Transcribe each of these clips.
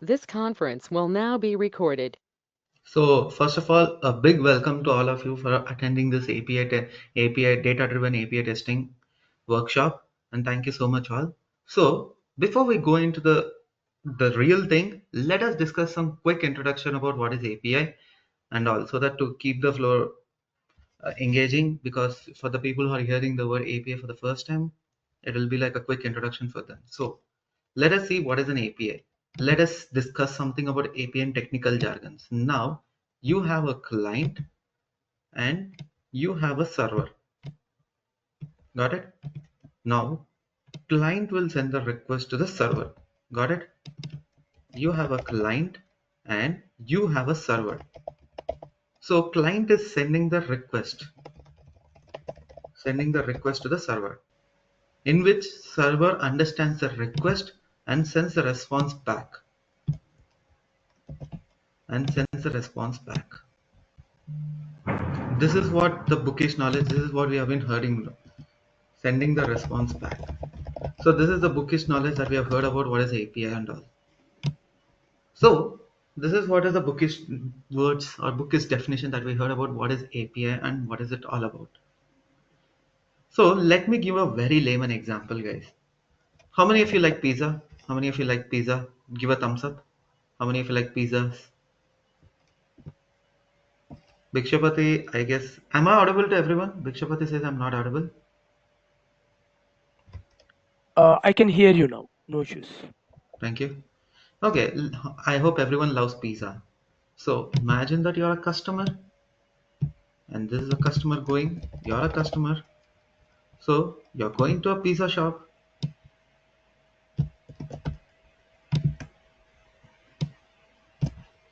This conference will now be recorded. So first of all, a big welcome to all of you for attending this API data-driven API testing workshop, and thank you so much all. So before we go into the real thing, let us discuss some quick introduction about what is API, and also that to keep the flow engaging, because for the people who are hearing the word API for the first time, it will be like a quick introduction for them. So let us see what is an API. Let us discuss something about API and technical jargons. Now, you have a client and you have a server. Got it? Now, client will send the request to the server. Got it? You have a client and you have a server. So client is sending the request to the server, in which server understands the request and sends the response back. This is what the bookish knowledge, this is what we have been hearing, sending the response back. So this is the bookish knowledge that we have heard about what is API and all. So this is what is the bookish words or bookish definition that we heard about what is API and what is it all about. So let me give a very layman example, guys. How many of you like pizza? How many of you like pizza? Give a thumbs up. How many of you like pizzas? Bhikshapati, I guess. Am I audible to everyone? Bhikshapati says I'm not audible. I can hear you now. No issues. Thank you. Okay, I hope everyone loves pizza. So imagine that you're a customer and this is a customer going, you're a customer. So you're going to a pizza shop.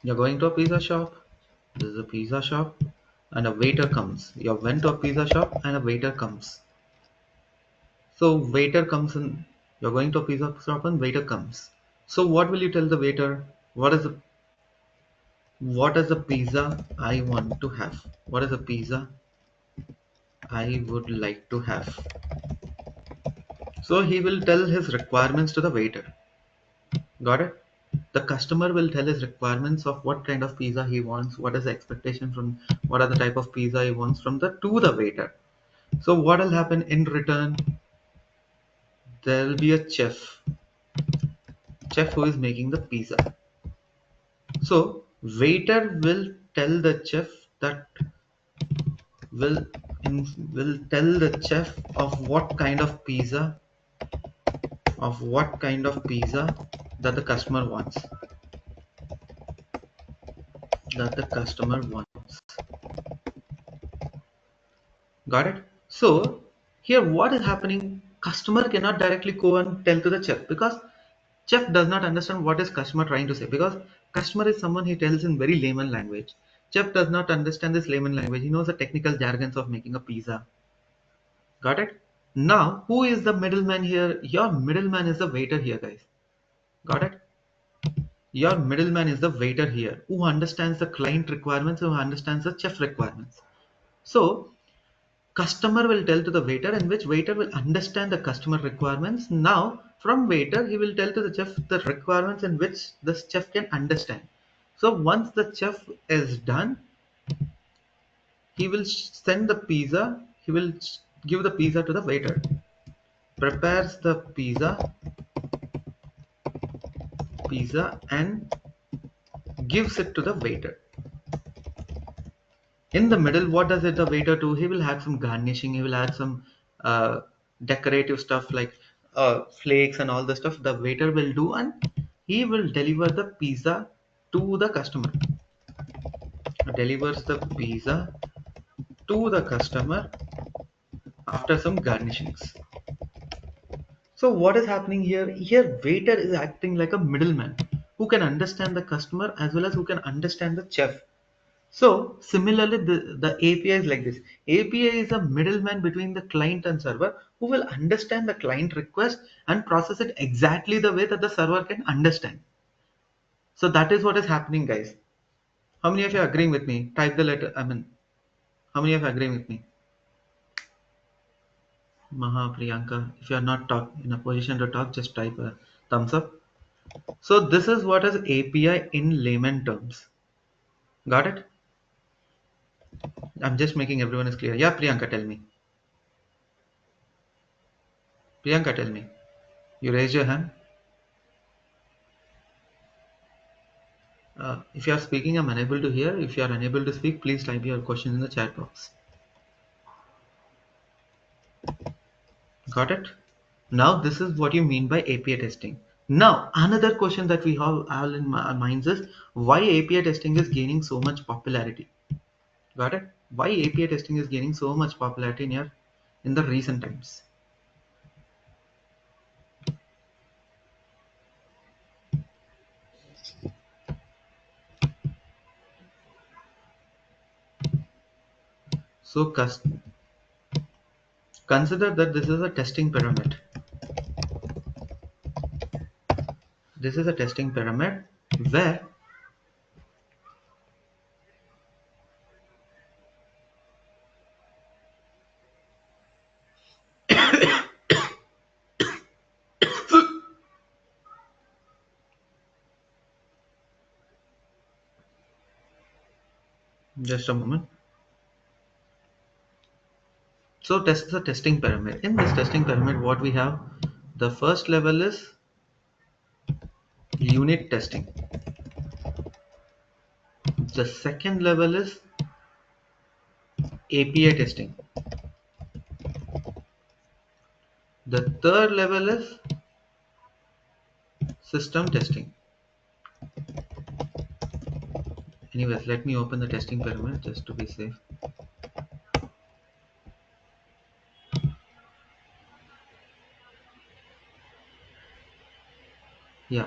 You're going to a pizza shop. This is a pizza shop and a waiter comes. You went to a pizza shop and a waiter comes. So waiter comes in, you're going to a pizza shop and waiter comes. So what will you tell the waiter? What is the pizza I want to have? What is the pizza I would like to have? So he will tell his requirements to the waiter. Got it? The customer will tell his requirements of what kind of pizza he wants, what is the expectation from, what are the type of pizza he wants from the to the waiter. So what will happen in return? There will be a chef who is making the pizza. So waiter will tell the chef that will will tell the chef of what kind of pizza that the customer wants. Got it? So here what is happening? Customer cannot directly go and tell to the chef, because chef does not understand what is customer trying to say, because customer is someone he tells in very layman language. Chef does not understand this layman language. He knows the technical jargons of making a pizza. Got it? Now who is the middleman here? Your middleman is the waiter here, guys. Got it? Your middleman is the waiter here, who understands the client requirements, who understands the chef requirements. So customer will tell to the waiter, in which waiter will understand the customer requirements. Now from waiter he will tell to the chef the requirements in which the chef can understand. So once the chef is done, he will send the pizza, he will give the pizza to the waiter, prepares the pizza and gives it to the waiter. In the middle, what does it the waiter do? He will add some garnishing, he will add some uh, decorative stuff like flakes and all the stuff the waiter will do, and he will deliver the pizza to the customer. Delivers the pizza to the customer after some garnishings. So what is happening here? Here waiter is acting like a middleman who can understand the customer as well as who can understand the chef. So similarly, the API is like this. API is a middleman between the client and server who will understand the client request and process it exactly the way that the server can understand. So that is what is happening, guys. How many of you are agreeing with me? Type the letter. How many of you are agreeing with me? Maha, Priyanka, if you are not in a position to talk, just type a thumbs up. So this is what is API in layman terms. Got it? I'm just making everyone is clear. Yeah, Priyanka, tell me. Priyanka, tell me. You raise your hand. If you are speaking, I'm unable to hear. If you are unable to speak, please type your question in the chat box. Got it? Now, this is what you mean by API testing. Now, another question that we have all in our minds is why API testing is gaining so much popularity. Got it? Why API testing is gaining so much popularity in the recent times. So consider that this is a testing pyramid. This is a testing pyramid where just a moment. So this is a testing pyramid. In this testing pyramid, what we have, the first level is unit testing. The second level is API testing. The third level is system testing. Anyways, let me open the testing pyramid just to be safe. Yeah.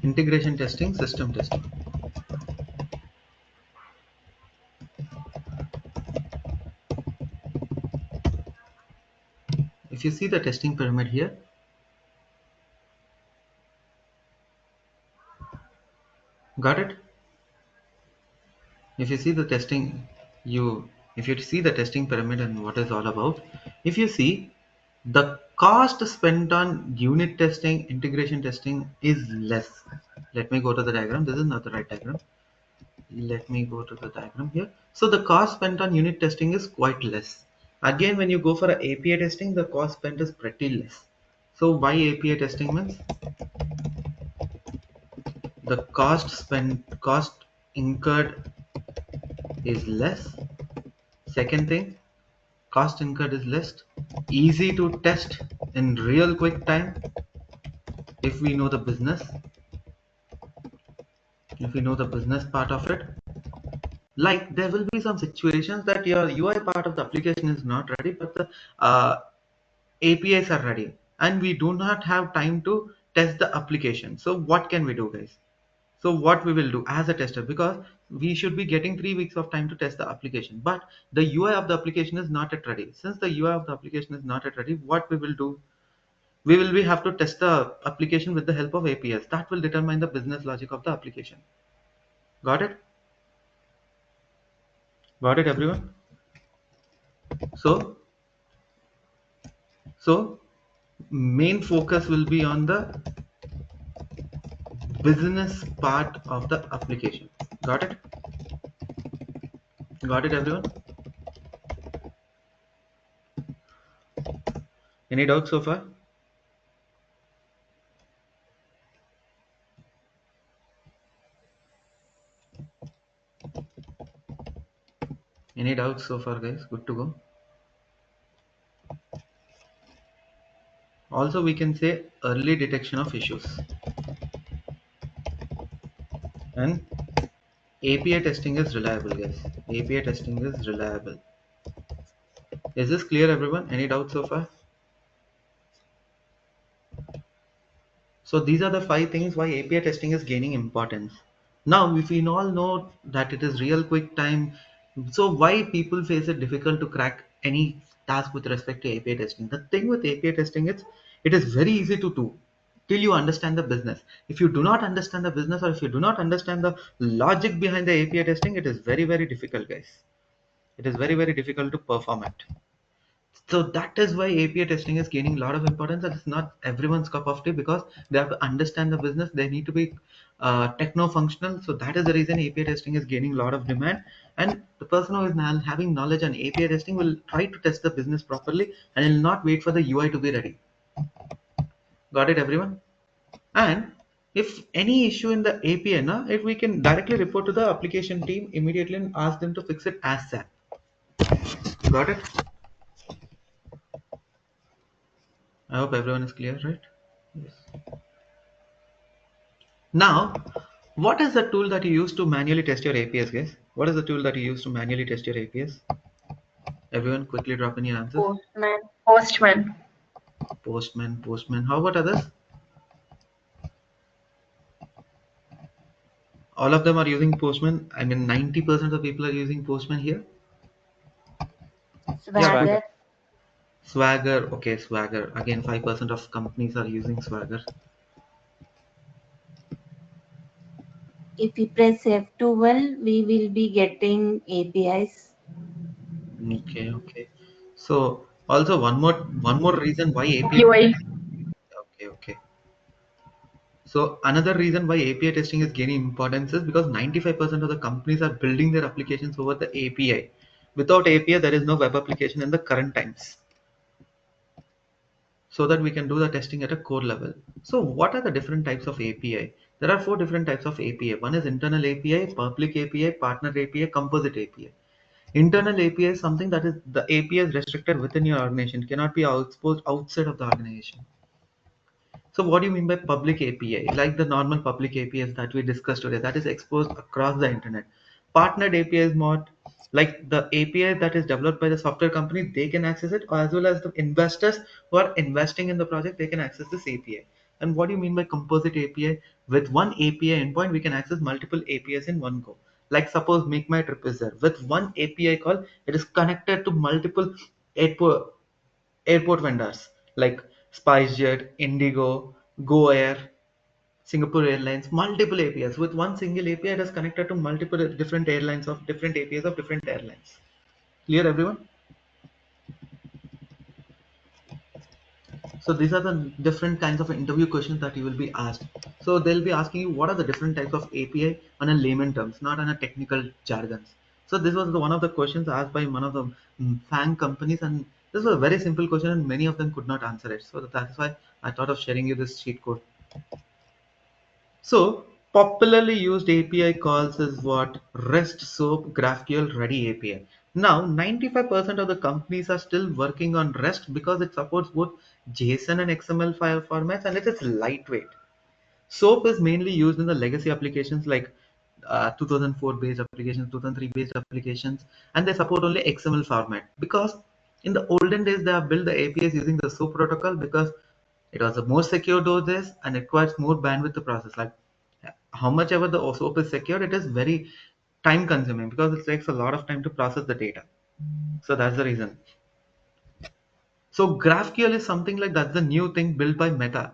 Integration testing, system testing. If you see the testing pyramid here, got it? If you see the testing, if you see the testing pyramid and what is all about, if you see the cost spent on unit testing, integration testing is less. Let me go to the diagram. This is not the right diagram. Let me go to the diagram here. So the cost spent on unit testing is quite less. Again, when you go for a API testing, the cost spent is pretty less. So why API testing means the cost incurred is less. Second thing, cost incurred is less. Easy to test in real quick time if we know the business. If we know the business part of it, like there will be some situations that your UI part of the application is not ready, but the APIs are ready, and we do not have time to test the application. So what can we do, guys? So what we will do as a tester, because we should be getting 3 weeks of time to test the application, but the UI of the application is not yet ready. Since the UI of the application is not yet ready, what we will do? We have to test the application with the help of APIs. That will determine the business logic of the application. Got it? Got it, everyone? So, so main focus will be on the business part of the application. Got it? Got it, everyone? Any doubts so far? Any doubts so far, guys? Good to go. Also, we can say early detection of issues. And API testing is reliable, guys. API testing is reliable. Is this clear, everyone? Any doubts so far? So these are the 5 things why API testing is gaining importance. Now, if we all know that it is real quick time, so why people face it difficult to crack any task with respect to API testing? The thing with API testing is it is very easy to do till you understand the business. If you do not understand the business, or if you do not understand the logic behind the API testing, it is very, very difficult, guys. It is very, very difficult to perform it. So that is why API testing is gaining a lot of importance, and it's not everyone's cup of tea because they have to understand the business. They need to be techno-functional. So that is the reason API testing is gaining a lot of demand. And the person who is now having knowledge on API testing will try to test the business properly and will not wait for the UI to be ready. Got it, everyone? And if any issue in the API, if we can directly report to the application team immediately and ask them to fix it as SAP. Got it? I hope everyone is clear, right? Yes. Now, what is the tool that you use to manually test your APIs, guys? What is the tool that you use to manually test your APIs? Everyone, quickly drop in your answers. Postman. Postman. How about others? All of them are using Postman. I mean, 90% of people are using Postman here. Yeah, Swagger. quick. Swagger. Okay, Swagger. Again, 5% of companies are using Swagger. If we press F12, we will be getting APIs. Okay. So also one more reason why API. UI. Okay. So another reason why API testing is gaining importance is because 95% of the companies are building their applications over the API. Without API, there is no web application in the current times. So that we can do the testing at a core level. So what are the different types of API? There are 4 different types of API. One is internal API, public API, partner API, composite API. Internal API is something that is the API is restricted within your organization, cannot be exposed outside of the organization. So what do you mean by public API? Like the normal public APIs that we discussed today, that is exposed across the internet. Partnered API is more like the API that is developed by the software company, they can access it, as well as the investors who are investing in the project, they can access this API. And what do you mean by composite API? With one API endpoint, we can access multiple APIs in one go. Like suppose Make My Trip is there. With one API call, it is connected to multiple airport vendors like SpiceJet, Indigo, Go Air, Singapore Airlines, multiple APIs. With one single API, it is connected to multiple different airlines of different APIs of different airlines. Clear, everyone? So these are the different kinds of interview questions that you will be asked. So they'll be asking you what are the different types of API on a layman terms, not on a technical jargons. So this was one of the questions asked by one of the FANG companies, and this was a very simple question and many of them could not answer it. So that's why I thought of sharing you this cheat code. So popularly used API calls is what? REST, SOAP, GraphQL, Ready API. Now 95% of the companies are still working on REST because it supports both JSON and XML file formats and it is lightweight. SOAP is mainly used in the legacy applications like 2004 based applications, 2003 based applications, and they support only XML format because in the olden days they have built the APIs using the SOAP protocol because it was a more secure those days and it requires more bandwidth to process. Like how much ever the SOAP is secure, it is very time consuming because it takes a lot of time to process the data. So that's the reason. So GraphQL is something like that's the new thing built by Meta.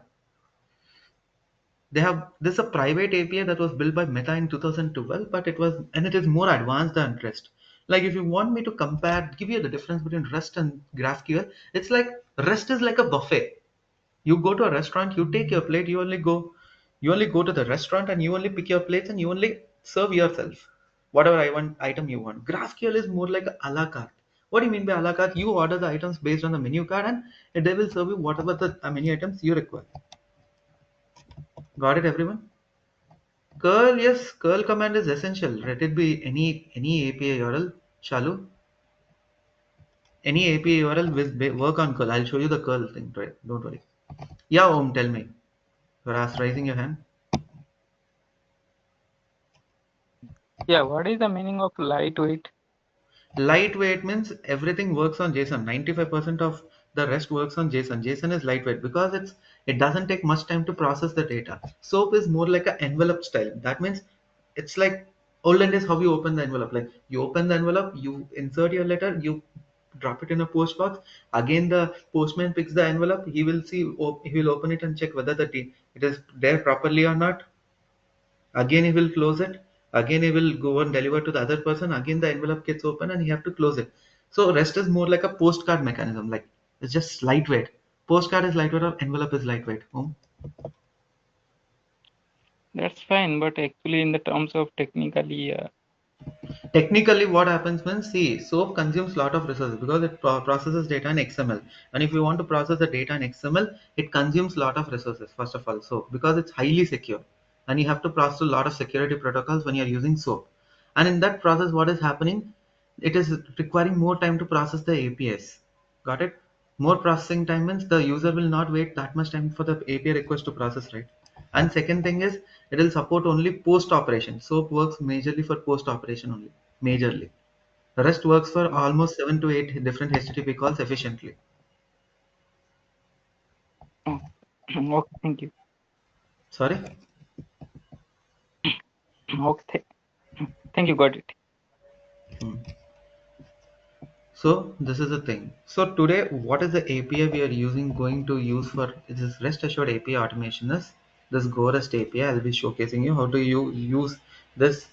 They have this a private API that was built by Meta in 2012, but it is more advanced than REST. Like if you want me to compare, give you the difference between REST and GraphQL, it's like REST is like a buffet. You go to a restaurant, you take your plate, you only go to the restaurant and you only pick your plates and you only serve yourself whatever item you want. GraphQL is more like a la carte. What do you mean by a la carte? You order the items based on the menu card and they will serve you whatever the menu items you require. Got it, everyone? Curl, yes, curl command is essential. Let it be any API URL. Shalu, any API URL with work on curl. I'll show you the curl thing, right? Don't worry. Yeah, Om, tell me. You're raising your hand. Yeah, what is the meaning of lightweight? Lightweight means everything works on JSON. 95% of the rest works on JSON. JSON is lightweight because it doesn't take much time to process the data. SOAP is more like an envelope style. That means it's like olden days how you open the envelope. Like you open the envelope, you insert your letter, you drop it in a post box. Again, the postman picks the envelope. He will he will open it and check whether it is there properly or not. Again he will close it. Again he will go and deliver to the other person. Again the envelope gets open and he have to close it. So REST is more like a postcard mechanism. Like it's just lightweight. Postcard is lightweight or envelope is lightweight. That's fine, but actually in the terms of technically, Technically, what happens when see SOAP consumes lot of resources because it processes data in XML, and if you want to process the data in XML, it consumes lot of resources first of all. So because it's highly secure, and you have to process a lot of security protocols when you are using SOAP, and in that process, what is happening? It is requiring more time to process the APIs. Got it? More processing time means the user will not wait that much time for the API request to process, right? And second thing is it will support only post operation. SOAP works majorly for post operation only, majorly. The rest works for almost 7 to 8 different HTTP calls efficiently. oh, okay, thank you. Sorry. Okay, thank you, got it. Hmm. So this is the thing. So today, what is the API we are using going to use for this REST assured API automation is this GoRest API. I'll be showcasing you how do you use this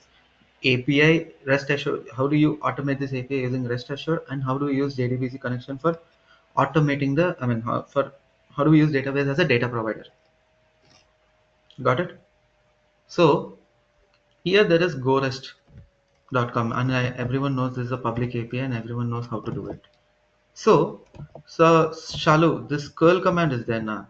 API REST assured. How do you automate this API using REST assured, and how do you use JDBC connection for automating the? I mean, how do we use database as a data provider? Got it? So here there is GoRest.com, and everyone knows this is a public API, and everyone knows how to do it. So Shalu, this curl command is there now.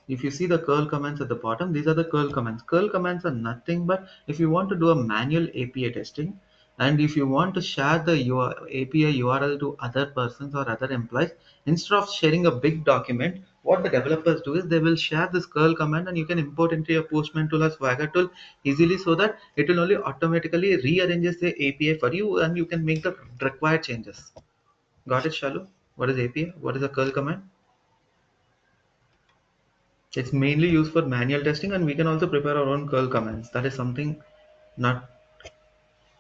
If you see the curl commands at the bottom, these are the curl commands. Curl commands are nothing but if you want to do a manual API testing, and if you want to share the API URL to other persons or other employees, instead of sharing a big document, what the developers do is they will share this curl command, and you can import into your Postman tool or Swagger tool easily, so that it will only automatically rearranges the API for you, and you can make the required changes. Got it, Shalu? What is API? What is a curl command? It's mainly used for manual testing, and we can also prepare our own curl commands. That is something not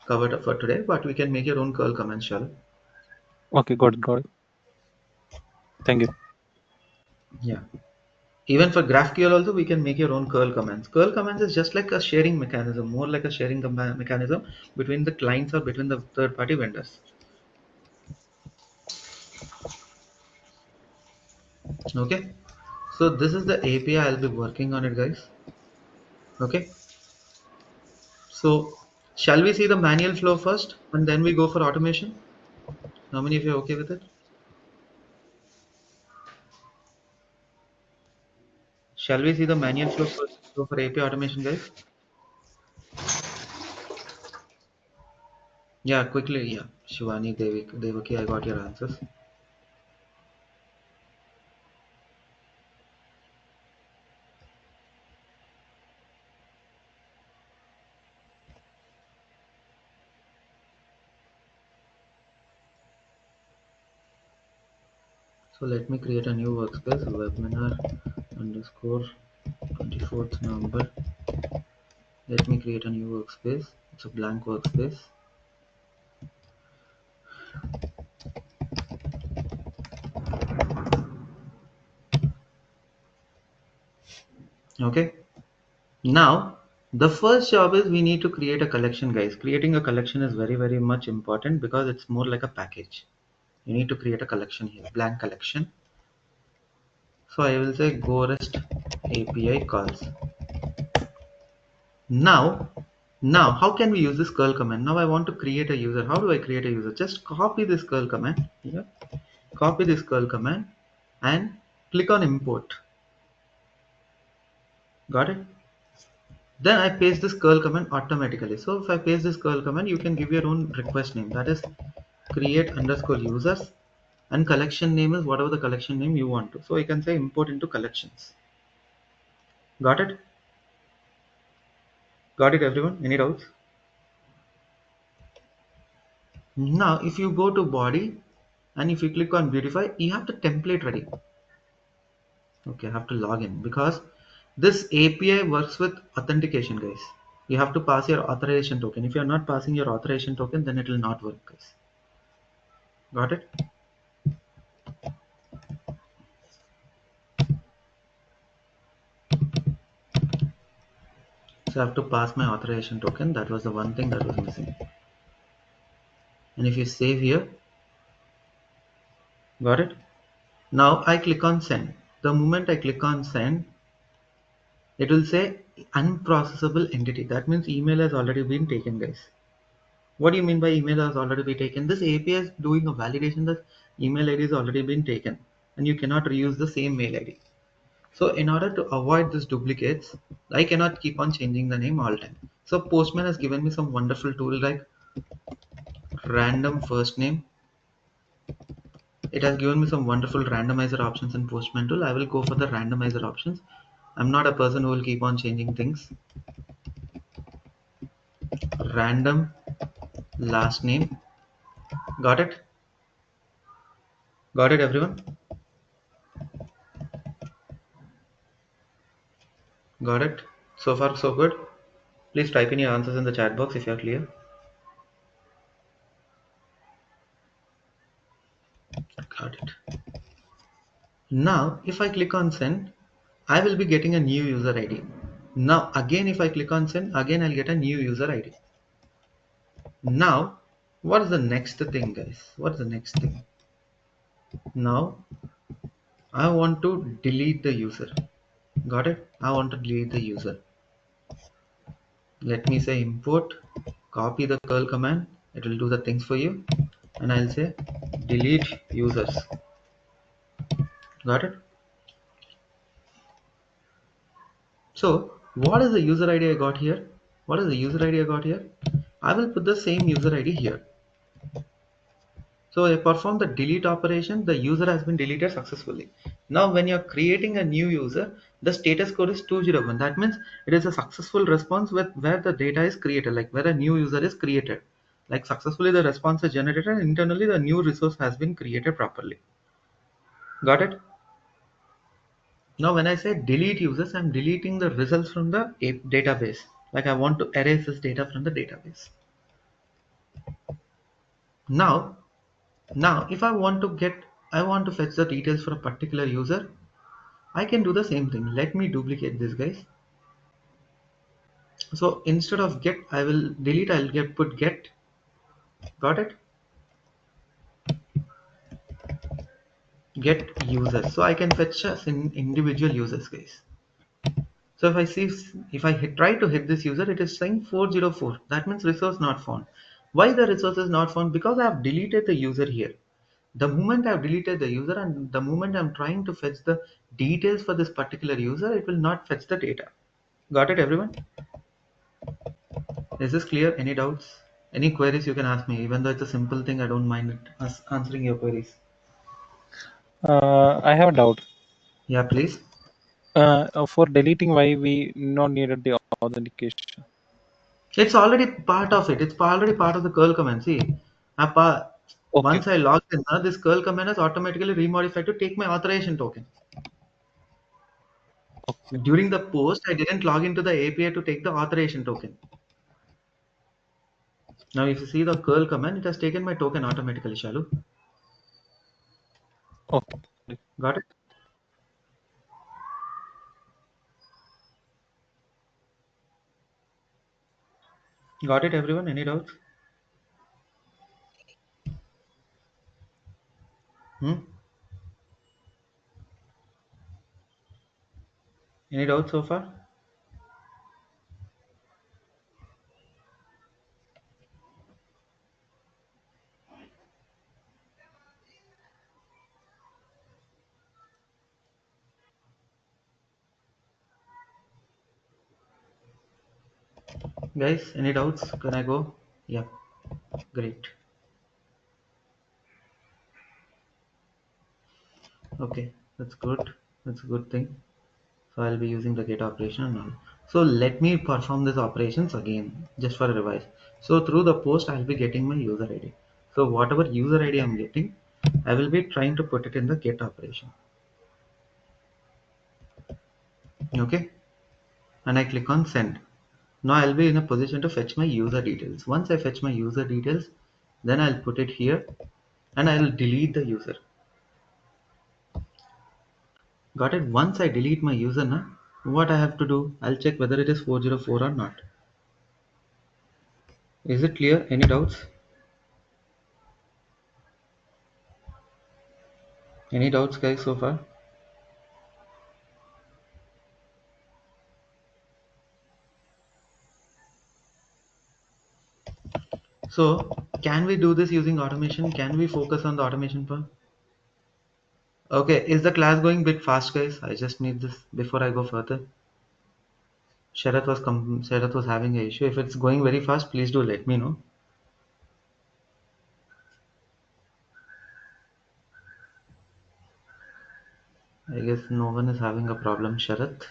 covered up for today, but we can make your own curl commands, Shalu. Okay, got it, got it. Thank you. Yeah. Even for GraphQL also, we can make your own curl commands. Curl commands is just like a sharing mechanism, more like a sharing mechanism between the clients or between the third-party vendors. Okay. So this is the API I'll be working on it, guys. Okay. So shall we see the manual flow first, and then we go for automation? How many of you are okay with it? Shall we see the manual flow first go for API automation, guys? Yeah, quickly. Yeah, Shivani, Devaki, I got your answers. So let me create a new workspace, webinar underscore 24th November. Let me create a new workspace. It's a blank workspace. Okay. Now, the first job is we need to create a collection, guys. Creating a collection is very, very much important because it's more like a package. You need to create a collection here, blank collection. So I will say go rest API calls. Now how can we use this curl command? Now I want to create a user. How do I create a user? Just copy this curl command here, copy this curl command, and click on import. Got it? Then I paste this curl command automatically. So if I paste this curl command, you can give your own request name, that is create underscore users, and collection name is whatever the collection name you want to. So you can say import into collections. Got it? Got it, everyone? Any doubts? Now if you go to body and if you click on beautify, you have the template ready. Okay, I have to log in because this API works with authentication, guys. You have to pass your authorization token. If you are not passing your authorization token, then it will not work, guys. Got it? So I have to pass my authorization token. That was the one thing that was missing. And if you save here, Got it? Now I click on send. The moment I click on send, it will say unprocessable entity. That means email has already been taken, guys. What do you mean by email has already been taken? This API is doing a validation that email ID has already been taken and you cannot reuse the same mail ID. So in order to avoid this duplicates, I cannot keep on changing the name all the time. So Postman has given me some wonderful tool like random first name. It has given me some wonderful randomizer options in Postman tool. I will go for the randomizer options. I'm not a person who will keep on changing things. Random last name. Got it? Got it, everyone? Got it? So far, so good. Please type in your answers in the chat box if you are clear. Got it. Now, if I click on send, I will be getting a new user ID. Now, again, if I click on send, again, I'll get a new user ID. Now, what is the next thing, guys? What is the next thing? Now, I want to delete the user. Got it? I want to delete the user. Let me say import, copy the curl command. It will do the things for you. And I'll say delete users. Got it? So what is the user ID I got here? What is the user ID I got here? I will put the same user ID here. So I perform the delete operation. The user has been deleted successfully. Now when you're creating a new user, the status code is 201. That means it is a successful response with where the data is created, like where a new user is created. Like successfully the response is generated and internally the new resource has been created properly. Got it? Now when I say delete users, I'm deleting the results from the database. Like I want to erase this data from the database. Now if I want to fetch the details for a particular user, I can do the same thing. Let me duplicate this, guys. So instead of get, I will delete, I'll put get. Got it? Get users. So I can fetch us in individual users, guys. So if I try to hit this user, it is saying 404. That means resource not found. Why the resource is not found? Because I have deleted the user here. The moment I've deleted the user and the moment I'm trying to fetch the details for this particular user, it will not fetch the data. Got it, everyone? Is this clear? Any doubts? Any queries you can ask me. Even though it's a simple thing, I don't mind answering your queries. I have a doubt. Yeah, please. For deleting, why we not needed the authentication? It's already part of it. It's already part of the curl command. See, Okay. once I log in, this curl command is automatically remodified to take my authorization token. Okay. During the post, I didn't log into the API to take the authorization token. Now, if you see the curl command, it has taken my token automatically, Shalu. Okay. Got it? Got it, everyone? Any doubts? Any doubts so far? Guys, any doubts? Can I go? Yeah, great. Okay, that's good. That's a good thing. So I'll be using the get operation and all. So let me perform these operations again, just for a revise. So through the post, I'll be getting my user ID. So whatever user ID I'm getting, I will be trying to put it in the get operation. Okay, and I click on send. Now I'll be in a position to fetch my user details. Once I fetch my user details, then I'll put it here and I'll delete the user. Got it? Once I delete my user now, what I have to do, I'll check whether it is 404 or not. Is it clear? Any doubts? Any doubts, guys, so far? So, can we do this using automation? Can we focus on the automation part? Okay, is the class going a bit fast, guys? I just need this before I go further. Sharath was having an issue. If it's going very fast, please do let me know. I guess no one is having a problem, Sharath.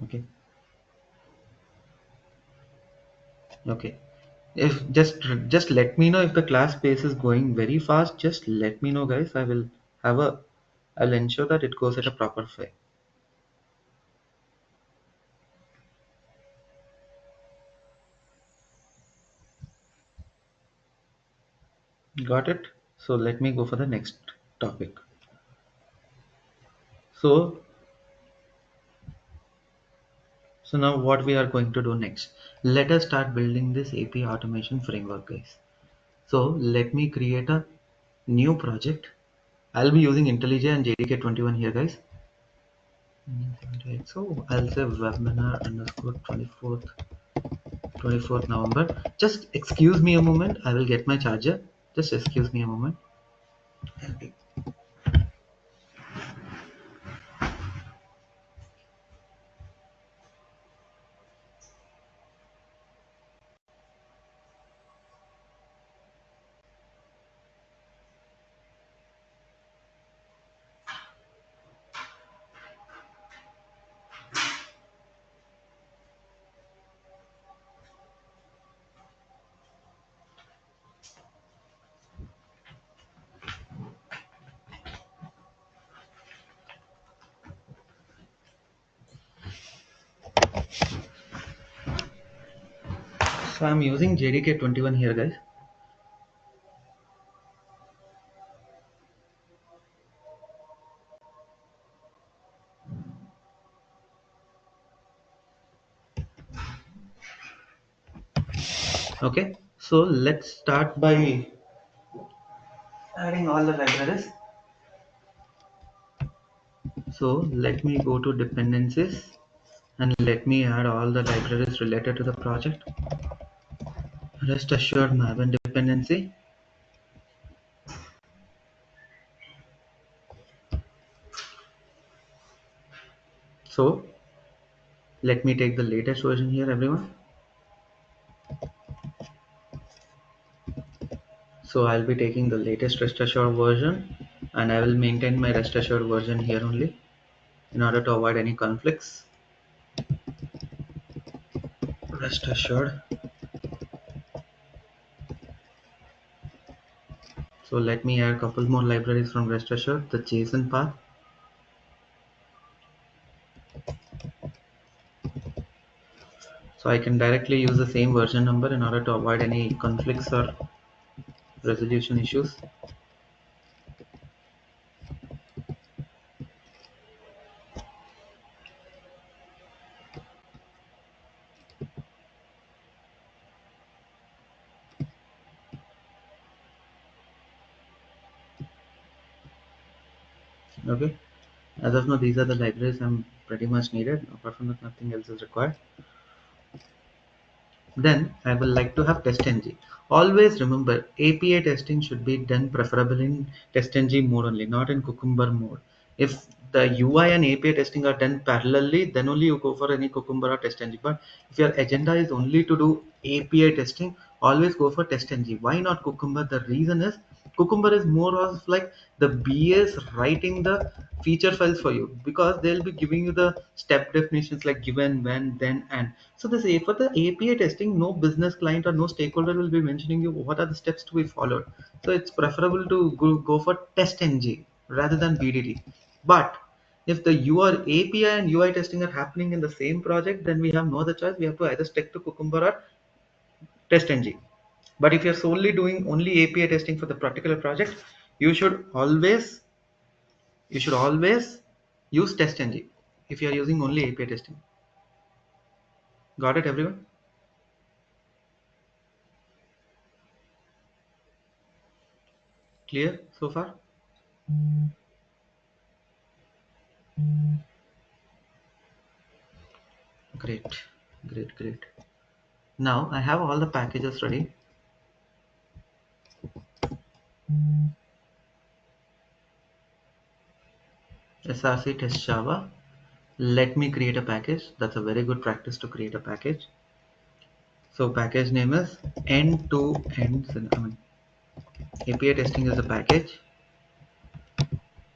Okay. Okay. If just let me know if the class pace is going very fast. Just let me know, guys. I'll ensure that it goes at a proper way. Got it? So let me go for the next topic. So now what we are going to do next? Let us start building this API automation framework, guys. So let me create a new project. I'll be using IntelliJ and JDK21 here, guys. So I'll say webinar underscore 24th November. Just excuse me a moment. I will get my charger. Just excuse me a moment. So I'm using JDK21 here, guys. Okay, so let's start by adding all the libraries. So let me go to dependencies and let me add all the libraries related to the project. Rest assured Maven dependency. So let me take the latest version here, everyone. So I'll be taking the latest rest assured version and I will maintain my rest assured version here only in order to avoid any conflicts. Rest assured. So let me add a couple more libraries from rest assured, the JSON path. So I can directly use the same version number in order to avoid any conflicts or resolution issues. Okay, as of now these are the libraries I'm pretty much needed. Apart from that, nothing else is required. Then I will like to have TestNG. Always remember, API testing should be done preferably in TestNG mode only, not in Cucumber mode. If the UI and API testing are done parallelly, then only you go for any Cucumber or TestNG. But if your agenda is only to do API testing, always go for TestNG. Why not Cucumber? The reason is Cucumber is more of like the BAs writing the feature files for you, because they'll be giving you the step definitions like given, when, then, and. So this for the API testing, no business client or no stakeholder will be mentioning you what are the steps to be followed. So it's preferable to go for TestNG rather than BDD. But if the your API and UI testing are happening in the same project, then we have no other choice. We have to either stick to Cucumber or TestNG. But if you're solely doing only API testing for the particular project, you should always use TestNG if you are using only API testing. Got it, everyone? Clear so far? Great, great, great. Now I have all the packages ready. src test Java. Let me create a package. That's a very good practice to create a package. So package name is end-to-end. API testing is a package.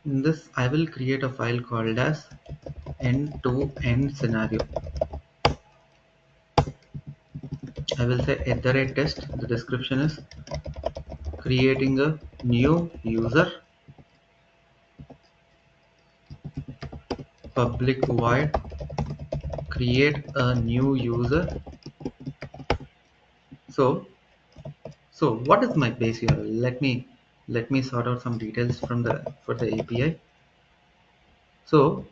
In this, I will create a file called as end-to-end scenario. I will say @test. The description is creating a new user, public void create a new user. So what is my base URL? Let me sort out some details from the for the API. So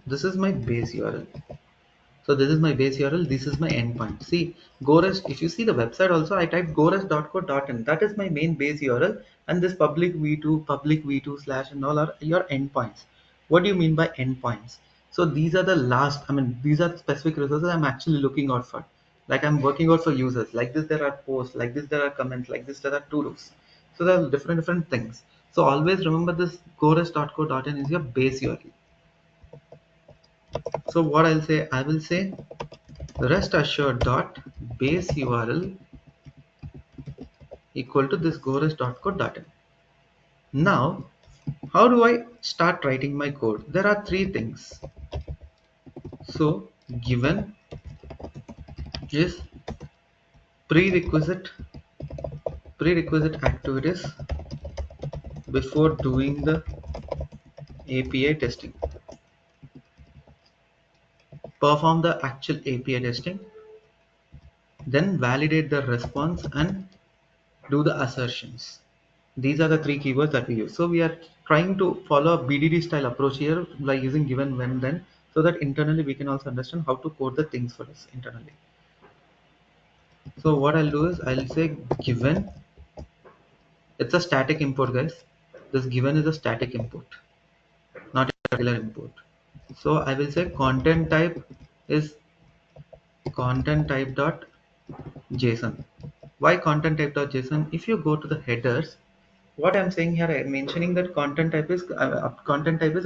this is my base URL. So this is my base URL. This is my endpoint. See, GoRest. If you see the website also, I typed gorest.co.in. That is my main base URL, and this public v2 slash and all are your endpoints. What do you mean by endpoints? So these are the last. I mean, these are specific resources I'm actually looking out for. Like I'm working out for users. Like this, there are posts. Like this, there are comments. Like this, there are to-dos. So there are different things. So always remember this gorest.co.in is your base URL. So what I'll say, I will say rest assured dot base URL equal to this gorest.co.in. Now, how do I start writing my code? There are three things. So, given is prerequisite activities before doing the API testing. Perform the actual API testing, then validate the response and do the assertions. These are the three keywords that we use. So we are trying to follow a BDD style approach here by using given, when, then, so that internally we can also understand how to code the things for us internally. So what I'll do is I'll say given. It's a static import, guys. This given is a static import, not a regular import. So I will say content type is content type dot JSON. Why content type dot JSON? If you go to the headers, what I'm saying here, I'm mentioning that content type is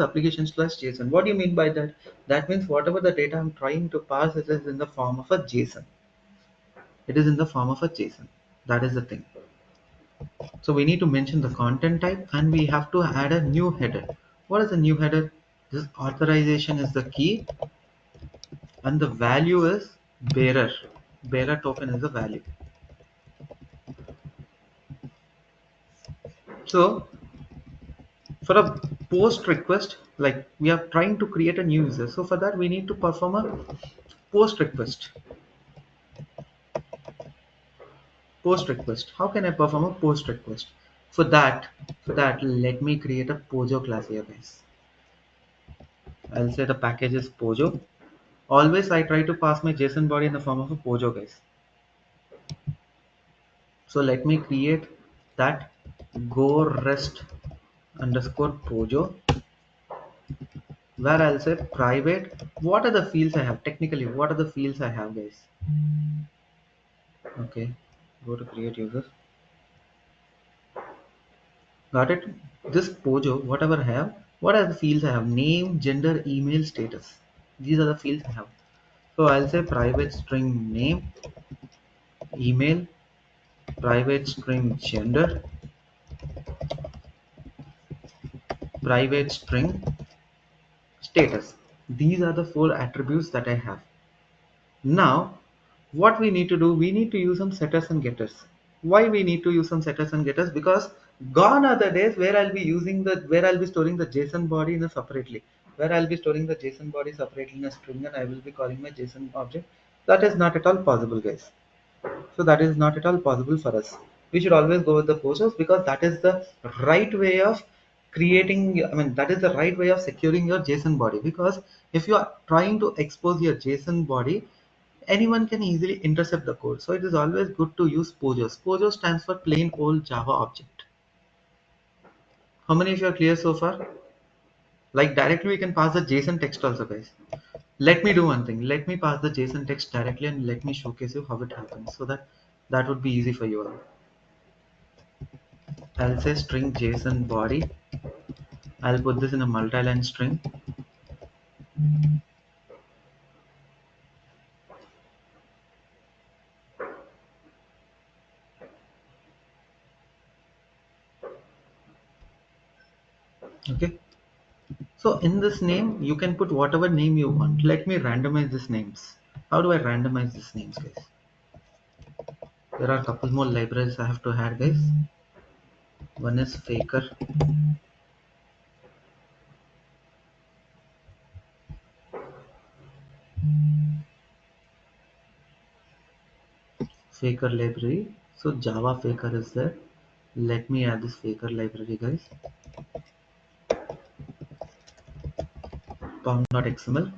application slash JSON. What do you mean by that? That means whatever the data I'm trying to pass, it is in the form of a JSON. It is in the form of a JSON. That is the thing. So we need to mention the content type and we have to add a new header. What is the new header? This authorization is the key and the value is bearer. Bearer token is the value. So for a post request, like we are trying to create a new user, so for that we need to perform a post request. How can I perform a post request? For that let me create a Pojo class here, guys. I'll say the package is Pojo. Always I try to pass my JSON body in the form of a Pojo, guys. So let me create that go rest underscore Pojo, where I'll say private. What are the fields I have? Technically, what are the fields I have, guys? Okay, go to create users. Got it? This Pojo, whatever I have, what are the fields I have? Name, gender, email, status. These are the fields I have. So I'll say private string name, email, private string gender, private string status. These are the four attributes that I have. Now, what we need to do, we need to use some setters and getters. Why we need to use some setters and getters? Because gone are the days where I'll be storing the JSON body in a separately, where I'll be storing the JSON body separately in a string and I will be calling my JSON object. That is not at all possible, guys. So that is not at all possible for us. We should always go with the posters because that is the right way of creating, that is the right way of securing your JSON body. Because if you are trying to expose your JSON body, anyone can easily intercept the code. So it is always good to use POJO. POJO stands for plain old Java object. How many of you are clear so far? Like directly we can pass the JSON text also, guys. Let me do one thing. Let me pass the JSON text directly and let me showcase you how it happens so that that would be easy for you all. I'll say string JSON body. I'll put this in a multi-line string. Okay. So in this name, you can put whatever name you want. Let me randomize these names. How do I randomize these names, guys? There are a couple more libraries I have to add, guys. One is Faker. Faker library. So Java Faker is there. Let me add this Faker library, guys. Pong.xml.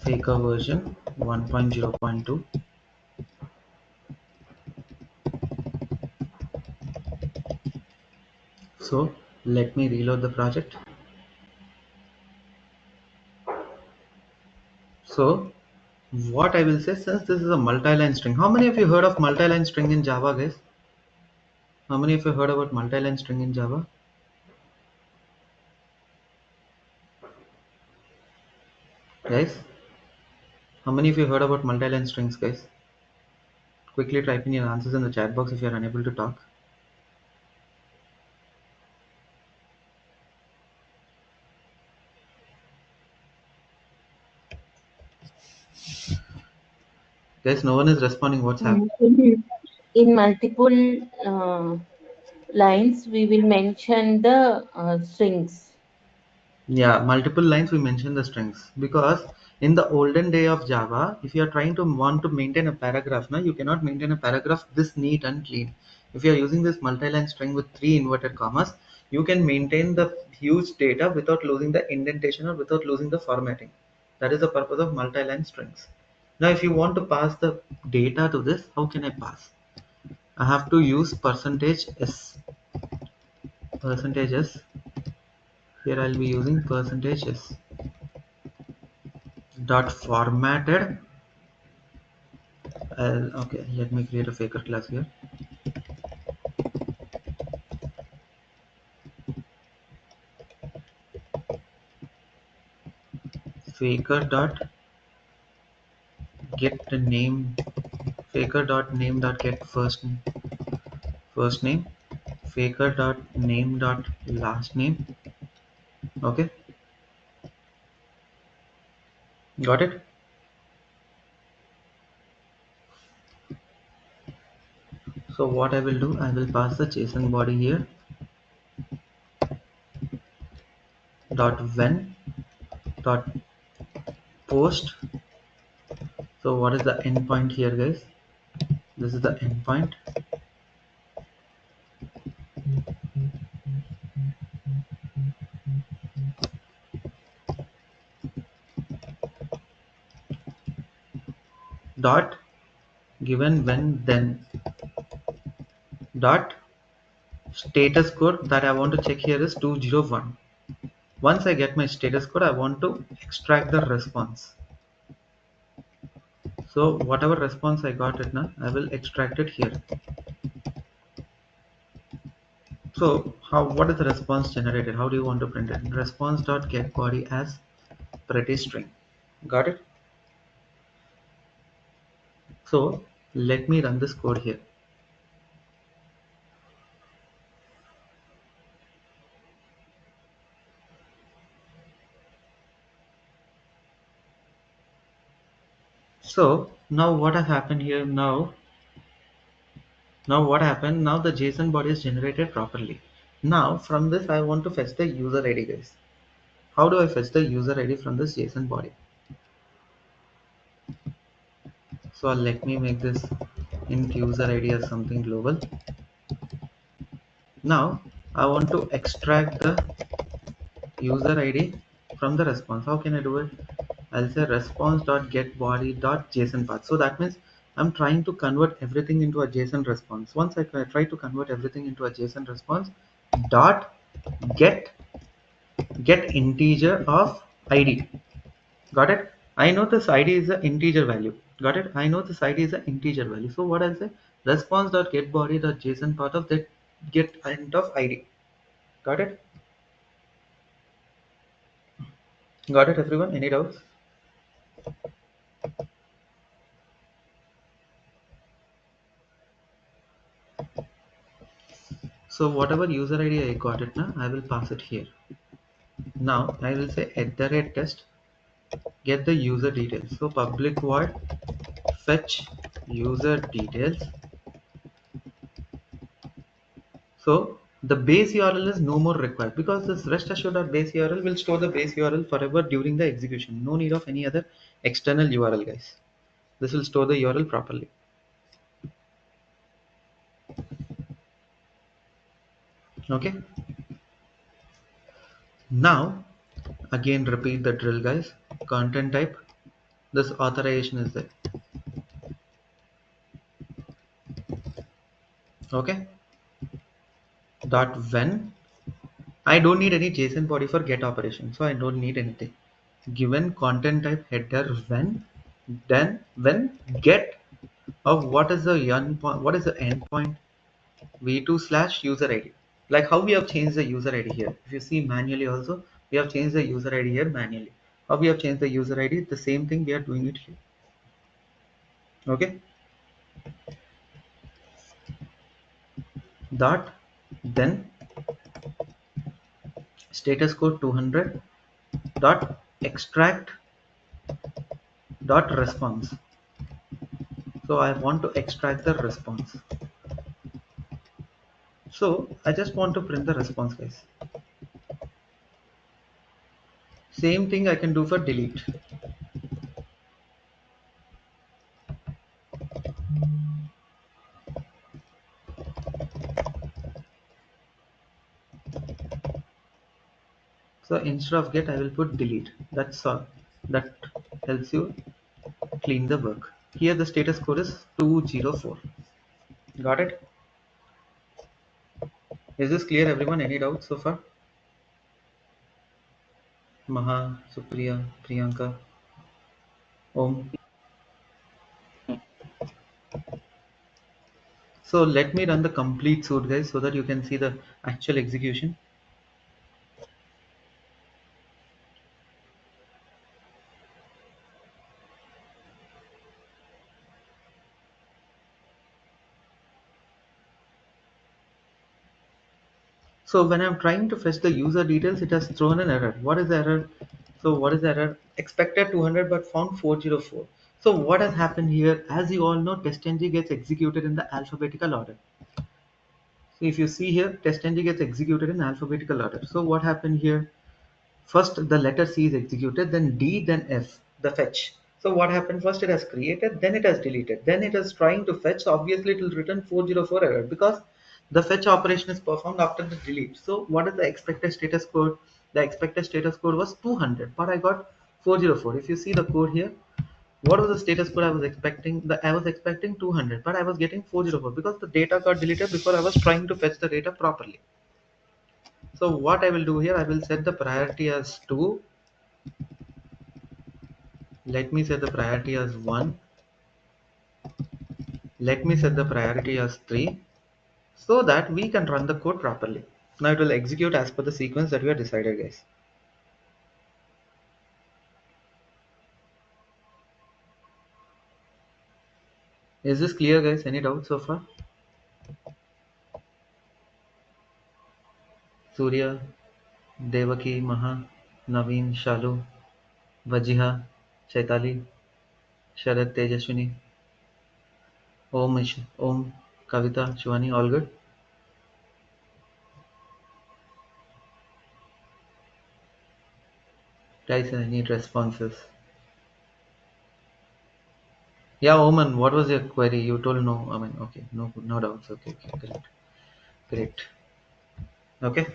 Faker version 1.0.2. So let me reload the project. So what I will say, since this is a multi-line string, how many of you heard of multi-line string in Java, guys? How many of you heard about multi-line string in Java? Guys, how many of you heard about multi-line strings, guys? Quickly type in your answers in the chat box if you are unable to talk. Guys, no one is responding. What's happening? In multiple lines, we will mention the strings. Yeah, multiple lines we mention the strings because in the olden day of Java, if you are trying to want to maintain a paragraph, now you cannot maintain a paragraph this neat and clean. If you are using this multi-line string with 3 inverted commas, you can maintain the huge data without losing the indentation or without losing the formatting. That is the purpose of multi-line strings. Now, if you want to pass the data to this, how can I pass? I have to use percentage %s. Percentage %s. Here I'll be using percentage %s. Dot formatted. Okay, let me create a faker class here. Faker dot get the name. Faker dot name dot get first name. Faker dot name dot last name. Okay, got it. So what I will do, I will pass the JSON body here. Dot when dot post. So what is the endpoint here, guys? This is the endpoint. Dot given when then dot status code that I want to check here is 201. Once I get my status code, I want to extract the response. So whatever response I got it now, I will extract it here. So what is the response generated? How do you want to print it? Response.getBody as pretty string. Got it? So let me run this code here. So now what has happened here now what happened, now the JSON body is generated properly. Now from this I want to fetch the user ID, guys. How do I fetch the user ID from this JSON body? So let me make this int user ID as something global. Now I want to extract the user ID from the response. How can I do it? I'll say response.getBody.json path. So that means I'm trying to convert everything into a JSON response. Once I try to convert everything into a JSON response, dot get integer of ID. Got it? I know this ID is an integer value. Got it? I know this ID is an integer value. So what I'll say, response.getBody.json part of that get int of ID. Got it? Got it, everyone? Any doubts? So whatever user ID I got it now, I will pass it here. Now I will say @test get the user details. So public void fetch user details. So the base URL is no more required because this rest assured base URL will store the base URL forever during the execution. No need of any other external URL, guys. This will store the URL properly. Okay. Now again repeat the drill, guys. Content type. This authorization is there. Okay. Dot when. I don't need any JSON body for get operation, so I don't need anything. Given content type header when, then when get of what is the endpoint v2 slash user ID. Like how we have changed the user ID here. If you see manually also, we have changed the user ID here manually. How we have changed the user ID, the same thing we are doing it here. Okay. Dot then status code 200 dot extract dot response. So I want to extract the response. So I just want to print the response, guys. Same thing I can do for delete. So instead of get, I will put delete. That's all. That helps you clean the work. Here the status code is 204. Got it? Is this clear, everyone? Any doubts so far? Maha, Supriya, Priyanka, Om. So let me run the complete suite, guys, so that you can see the actual execution. So when I'm trying to fetch the user details, it has thrown an error. What is the error? So what is the error? Expected 200 but found 404. So what has happened here? As you all know, testng gets executed in the alphabetical order. So if you see here, testng gets executed in alphabetical order. So what happened here? First the letter C is executed, then D, then F, the fetch. So what happened? First it has created, then it has deleted, then it is trying to fetch. So obviously it will return 404 error because the fetch operation is performed after the delete. So what is the expected status code? The expected status code was 200, but I got 404. If you see the code here, what was the status code I was expecting? I was expecting 200, but I was getting 404 because the data got deleted before I was trying to fetch the data properly. So what I will do here, I will set the priority as 2. Let me set the priority as 1. Let me set the priority as 3 so that we can run the code properly. Now it will execute as per the sequence that we have decided, guys. Is this clear, guys? Any doubts so far? Surya, Devaki, Maha, Naveen, Shalu, Vajiha, Chaitali, Sharad, Tejaswini, Om, Om, Kavita, Shivani, all good? Guys, I need responses. Yeah, Oman, what was your query? You told no. I mean, okay, no doubts. Okay, great. Okay.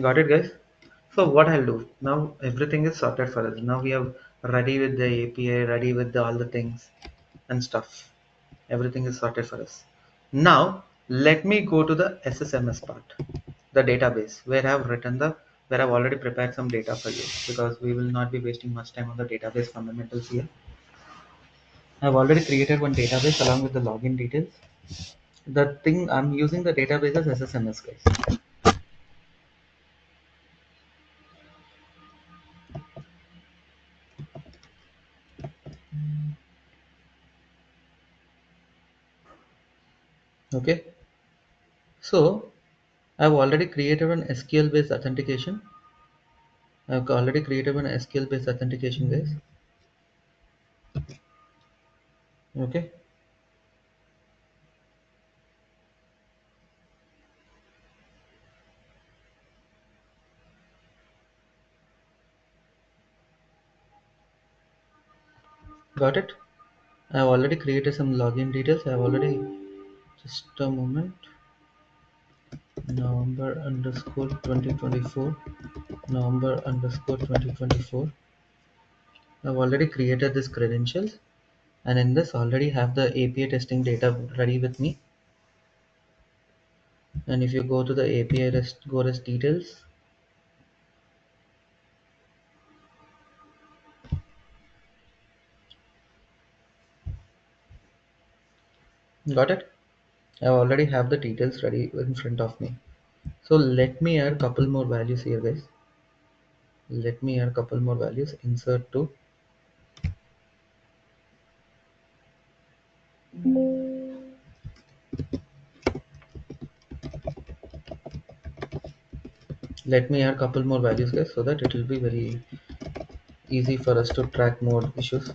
Got it, guys? So what I'll do now, everything is sorted for us. Now we are ready with the API, ready with all the things and stuff. Everything is sorted for us. Now let me go to the SSMS part, the database, where I've already prepared some data for you, because we will not be wasting much time on the database fundamentals here. I've already created one database along with the login details. The thing I'm using the database as SSMS, guys. Okay, so I've already created an SQL based authentication. I've already created an SQL based authentication, guys. Okay, got it. I've already created some login details. I've already, just a moment, November underscore 2024, November underscore 2024. I've already created this credentials, and in this already have the API testing data ready with me. And if you go to the API REST details, got it. I already have the details ready in front of me. So let me add couple more values here, guys. Let me add couple more values. Insert to. Let me add couple more values, guys, so that it will be very easy for us to track more issues.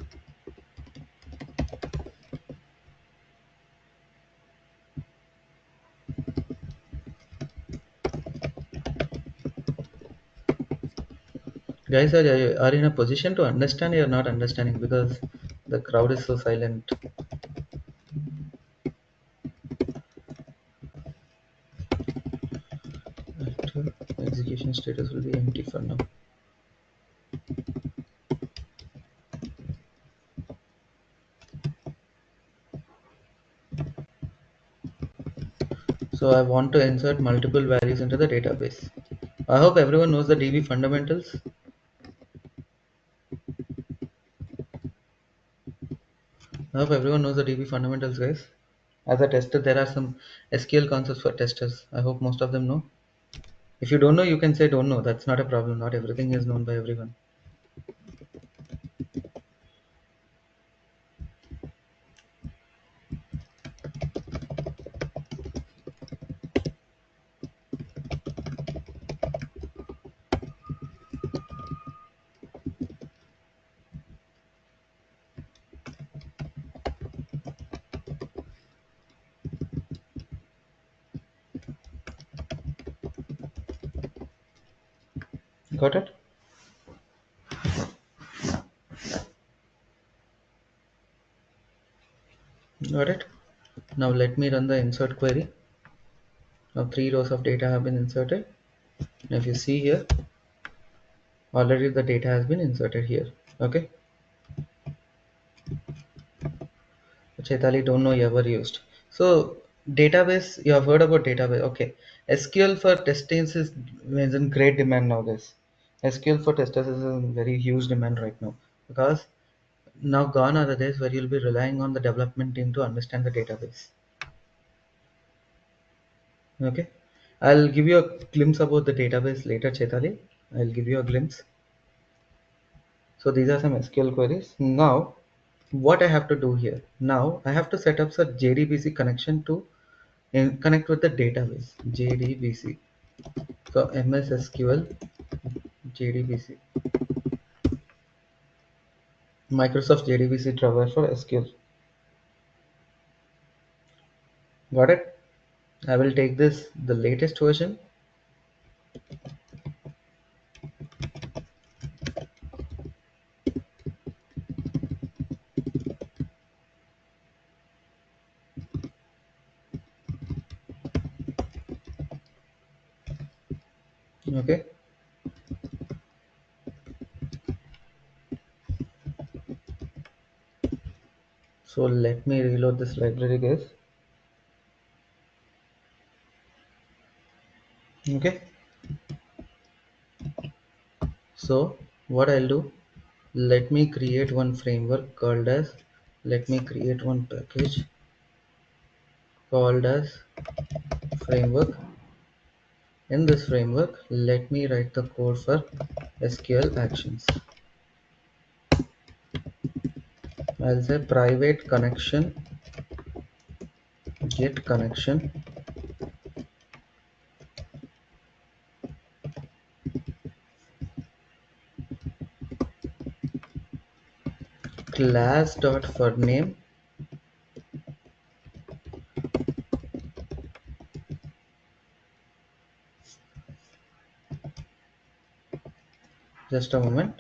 Guys, are in a position to understand? You're not understanding because the crowd is so silent. Active execution status will be empty for now. So I want to insert multiple values into the database. I hope everyone knows the DB fundamentals. I hope everyone knows the DB fundamentals, guys. As a tester, there are some SQL concepts for testers. I hope most of them know. If you don't know, you can say don't know. That's not a problem. Not everything is known by everyone. Got it? Got it? Now let me run the insert query. Now 3 rows of data have been inserted. Now if you see here, already the data has been inserted here. Okay? Chaitali, don't know you ever used. So database, you have heard about database. Okay. SQL for testings is in great demand now, guys. SQL for testers is in very huge demand right now, because now gone are the days where you'll be relying on the development team to understand the database. Okay. I'll give you a glimpse about the database later, Chaitali. I'll give you a glimpse. So these are some SQL queries. Now, what I have to do here? Now I have to set up a JDBC connection to connect with the database. JDBC. So MS SQL JDBC. Microsoft JDBC driver for SQL. Got it? I will take this, the latest version. Okay, so let me reload this library, guys. Okay, so what I'll do, let me create one framework called as, let me create one package called as framework. In this framework, let me write the code for SQL actions. I'll say private connection, get connection, class dot for name. Just a moment.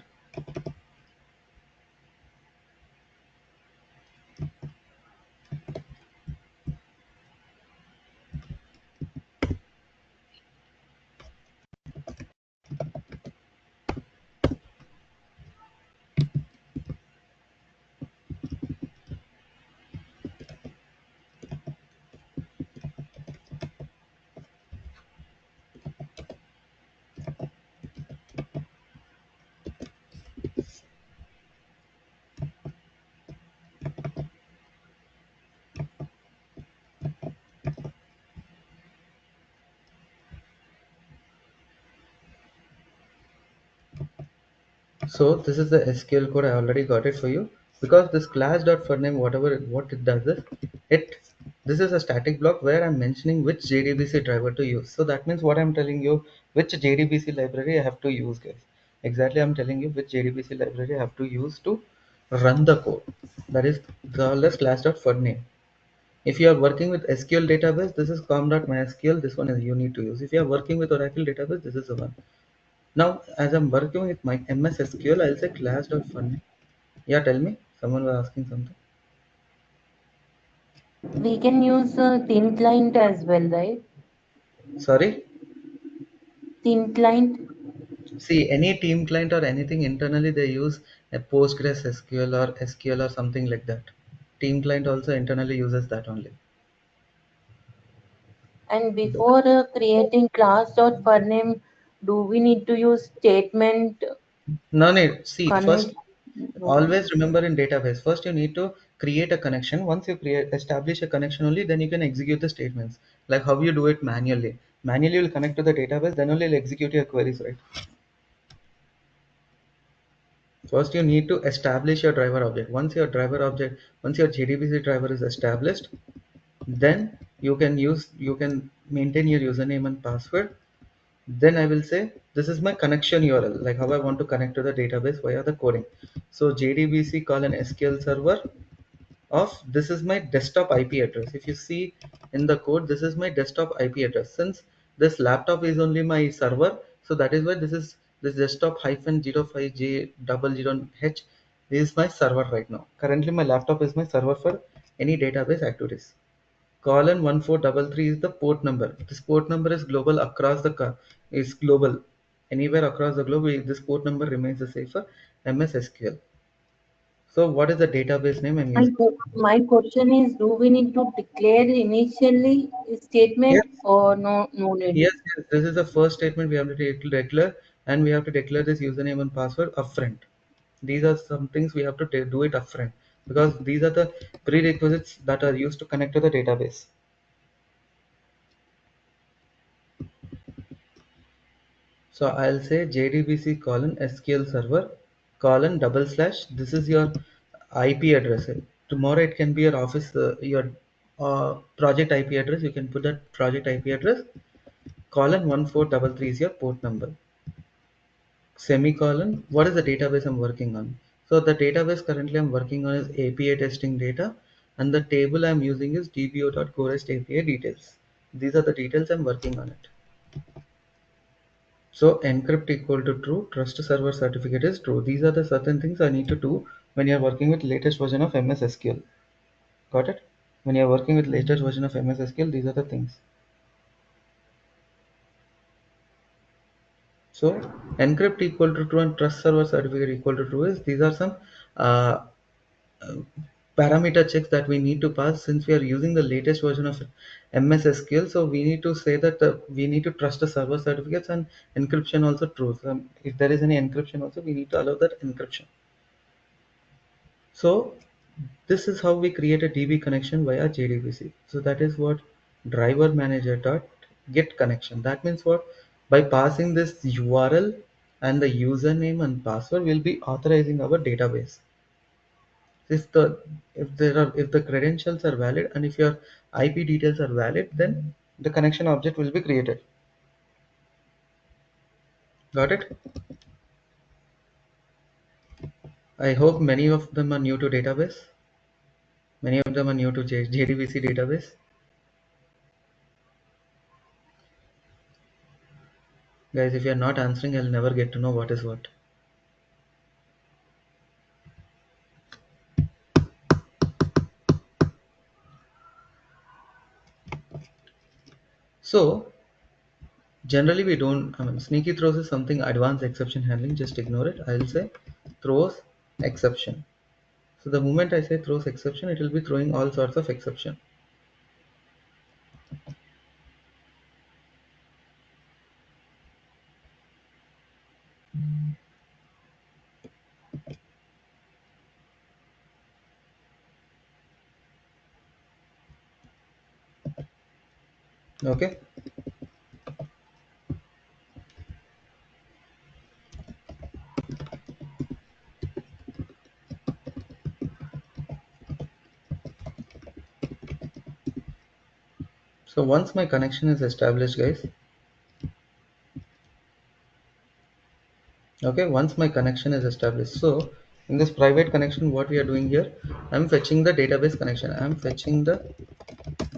So this is the SQL code. I already got it for you, because this class dot for name, whatever what it does is, it this is a static block where I'm mentioning which JDBC driver to use. So that means what I'm telling you, which JDBC library I have to use, guys. Exactly, I'm telling you which JDBC library I have to use to run the code. That is called as class dot for name. If you are working with SQL database, this is com.mysql. This one is you need to use. If you are working with Oracle database, this is the one. Now, as I'm working with my MS SQL, I'll say class.funny. Yeah, tell me. Someone was asking something. We can use thin client as well, right? Sorry. Thin client. See, any team client or anything internally, they use a Postgres SQL or SQL or something like that. Team client also internally uses that only. And before creating class dot for name, do we need to use statement No need. See, first, connect? No. always remember in database, first you need to create a connection. Once you establish a connection only, then you can execute the statements. Like how you do it manually. Manually, you'll connect to the database, then only you'll execute your queries, right? First, you need to establish your driver object. Once your JDBC driver is established, then you can maintain your username and password. Then I will say this is my connection URL, like how I want to connect to the database via the coding. So JDBC colon SQL server of, this is my desktop IP address. If you see in the code, this is my desktop IP address. Since this laptop is only my server, so that is why this desktop hyphen 05J00H is my server right now. Currently my laptop is my server for any database activities. Colon 1433 is the port number. This port number is global across the is global. Anywhere across the globe, this port number remains the same for MS SQL. So what is the database name I'm using? My question is, do we need to declare initially a Yes, statement or no need? yes, yes. This is the first statement we have to declare, and we have to declare this username and password upfront. These are some things we have to do it upfront, because these are the prerequisites that are used to connect to the database. So I'll say JDBC colon SQL server colon double slash. This is your IP address. Tomorrow it can be your office, your project IP address. You can put that project IP address. Colon 1433 is your port number. Semicolon. What is the database I'm working on? So the database currently I'm working on is API testing data, and the table I'm using is dbo.gorest API details. These are the details I'm working on it. So encrypt equal to true, trust server certificate is true. These are the certain things I need to do when you're working with latest version of MS SQL. Got it? When you're working with latest version of MS SQL, these are the things. So encrypt equal to true and trust server certificate equal to true is, these are some uh, parameter checks that we need to pass since we are using the latest version of MS SQL. So we need to say that we need to trust the server certificates and encryption also true. So if there is any encryption also, we need to allow that encryption. So this is how we create a DB connection via JDBC. So that is what driver manager dot get connection. That means what? By passing this URL and the username and password, will be authorizing our database. If the credentials are valid and if your IP details are valid, then the connection object will be created. Got it? I hope many of them are new to database. Many of them are new to JDBC database. Guys, if you are not answering, I'll never get to know what is what. So generally we don't, sneaky throws is something advanced exception handling, just ignore it. I'll say throws exception. So the moment I say throws exception, it will be throwing all sorts of exception. Okay. So once my connection is established, guys, okay, once my connection is established, so in this private connection, what we are doing here, I'm fetching the database connection. I'm fetching the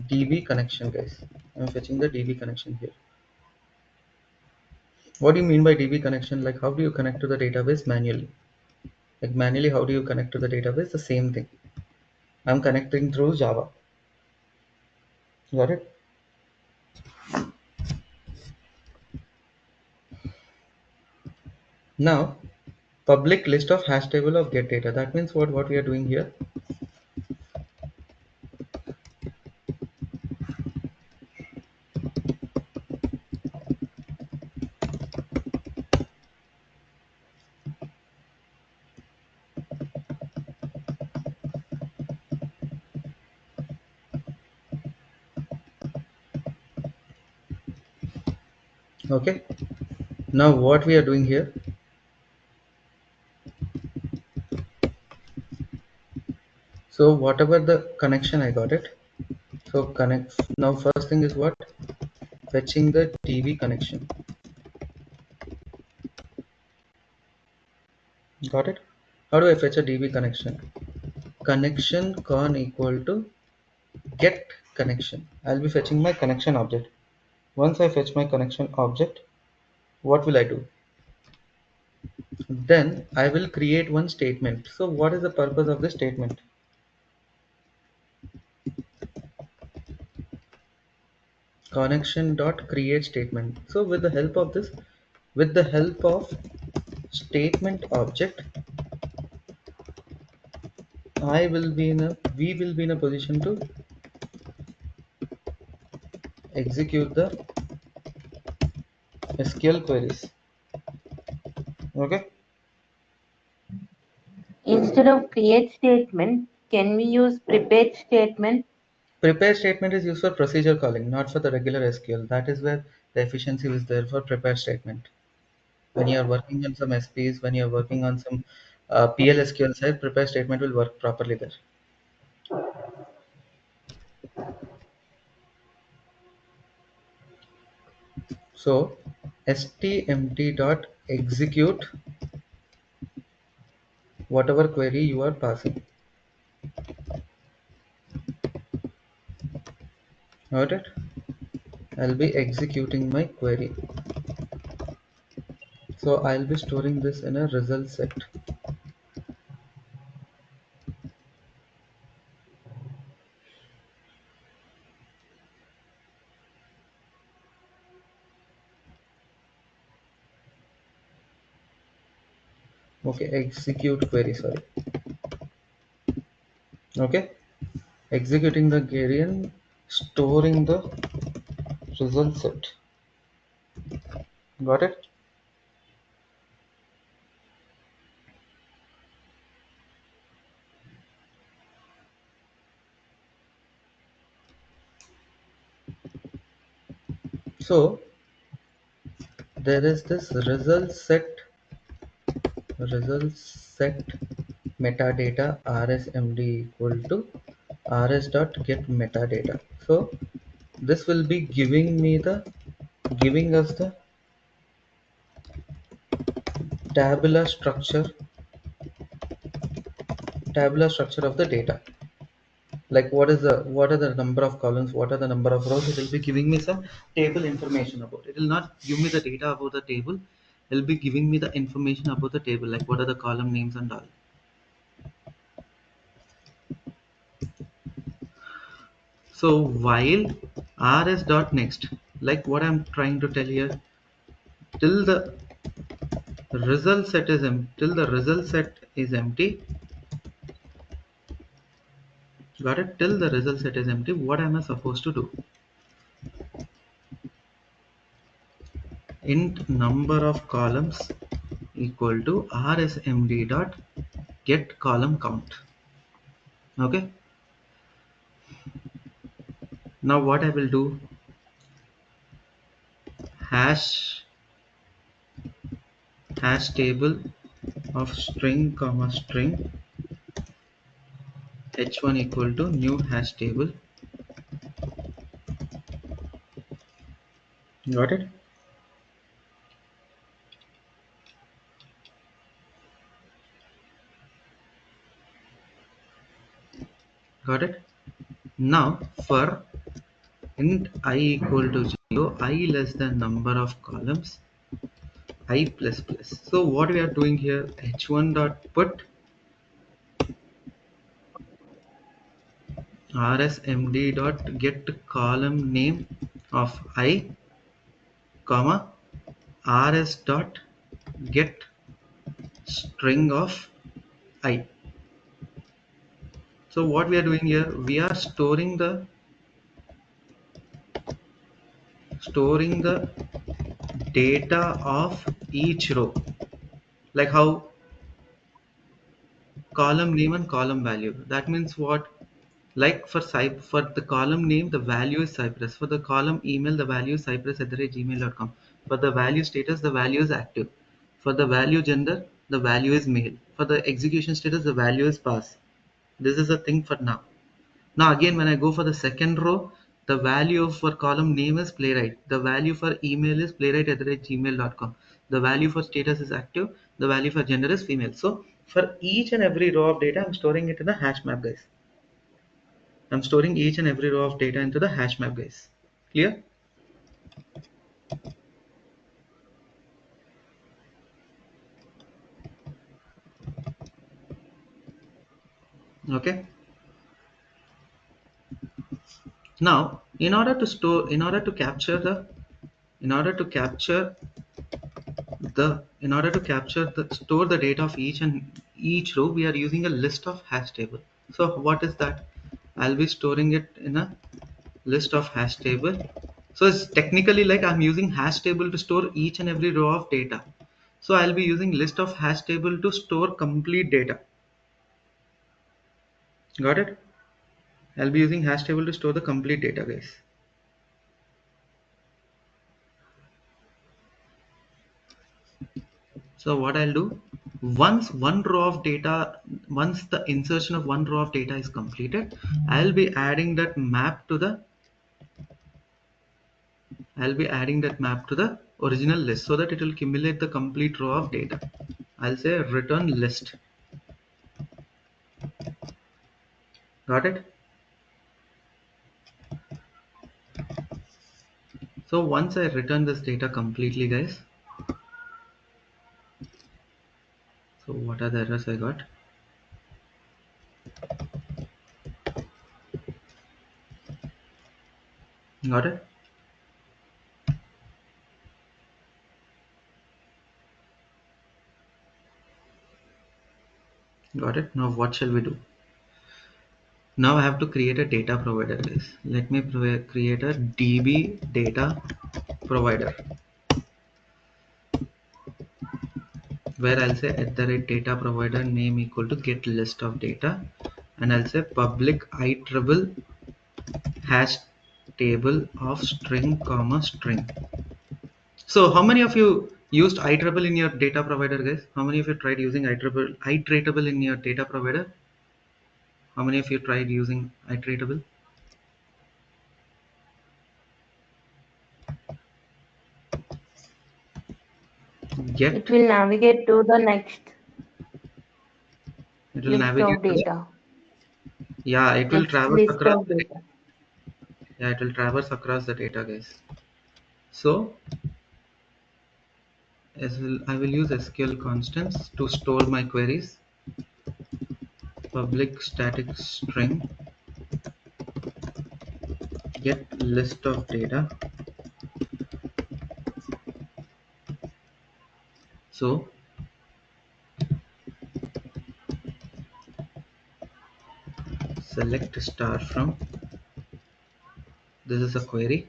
DB connection, guys. I'm fetching the DB connection here. What do you mean by DB connection? Like, how do you connect to the database manually? Like manually, how do you connect to the database? The same thing. I'm connecting through Java. Got it? Now, public list of hash table of get data. That means what we are doing here. Okay. Now what we are doing here. So whatever the connection, I got it. So connect. Now first thing is what? Fetching the DB connection. Got it? How do I fetch a DB connection? Connection con equal to get connection. I'll be fetching my connection object. Once I fetch my connection object, what will I do? Then I will create one statement. So what is the purpose of this statement? Connection dot create statement. So with the help of this, with the help of statement object, we will be in a position to execute the SQL queries. Okay. Instead of create statement, can we use prepared statement? Prepare statement is used for procedure calling, not for the regular SQL. That is where the efficiency is there for prepare statement. When you are working on some SPs, when you are working on some PLSQL side, prepare statement will work properly there. So stmt dot execute whatever query you are passing. Got it? I'll be executing my query. So I'll be storing this in a result set. Okay, execute query, sorry. Okay, executing the query and storing the result set. Got it? So there is this result set metadata rsmd equal to rs.get metadata. So this will be giving us the tabular structure of the data. Like what are the number of columns, what are the number of rows. It will be giving me some table information about it. Will not give me the data about the table. It will be giving me the information about the table, like what are the column names and all. So while rs.next, like what I'm trying to tell here, till the till the result set is empty. Got it? Till the result set is empty, what am I supposed to do? Int number of columns equal to rsmd dot get column count. Okay, now what I will do, hash table of string comma string h1 equal to new hash table. Got it? Got it? Now for int I equal to 0, I less than number of columns, I plus plus. So what we are doing here, h1 dot put rsmd dot get column name of I, comma rs dot get string of I. So what we are doing here, we are storing the data of each row, like how column name and column value. That means what? Like for the column name, the value is Cypress. For the column email, the value is cypress@gmail.com. For the value status, the value is active. For the value gender, the value is male. For the execution status, the value is pass. This is a thing for now. Now again, when I go for the second row, the value for column name is playwright. The value for email is playwright@gmail.com. The value for status is active. The value for gender is female. So for each and every row of data, I'm storing it in the hash map, guys. I'm storing each and every row of data into the hash map, guys. Clear? Okay. Now, in order to store the data of each row, we are using a list of hash table. So what is that? I'll be storing it in a list of hash table. So it's technically like I'm using hash table to store each and every row of data. So I'll be using list of hash table to store complete data. Got it? I'll be using hash table to store the complete data, guys. So what I'll do, once the insertion of one row of data is completed, I'll be adding that map to the original list so that it will accumulate the complete row of data. I'll say return list. Got it? So once I return this data completely, guys, so what are the errors I got? Got it? Got it? Now what shall we do? Now I have to create a data provider, guys. Let me create a DB data provider, where I'll say @data provider name equal to get list of data, and I'll say public IEEE hash table of string comma string. So how many of you used IEEE in your data provider, guys? How many of you tried using IEEE in your data provider? How many of you tried using IEEE? Get, It will navigate to the next it will list navigate of to the, data. yeah, it will Next traverse list across of the data. data. Yeah, it will traverse across the data, guys. So I will use SQL constants to store my queries. Public static string get list of data. So select star from, this is a query.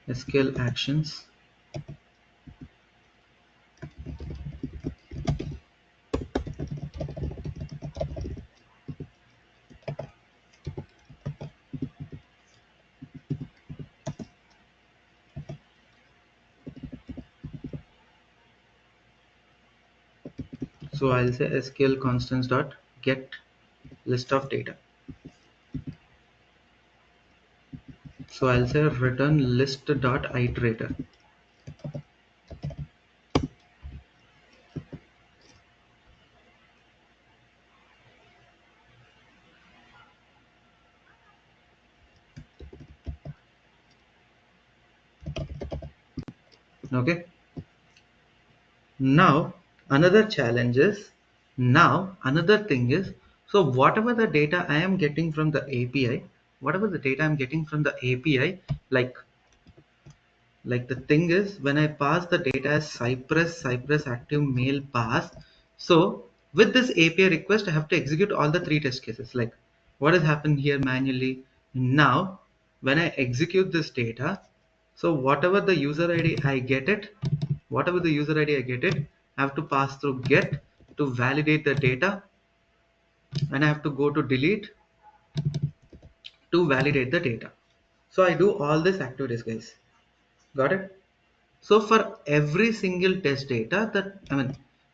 SQL actions. So I'll say SQL constants dot get list of data. So I'll say return list dot iterator. Okay. Now another challenge is, now another thing is, so whatever the data I am getting from the API, whatever the data I'm getting from the API, like the thing is, when I pass the data as Cypress active mail pass, so with this API request I have to execute all the three test cases. Like what has happened here manually. Now when I execute this data, so whatever the user ID I get it, whatever the user ID I get it, I have to pass through get to validate the data, and I have to go to delete to validate the data. So I do all these activities, guys. Got it? So for every single test data,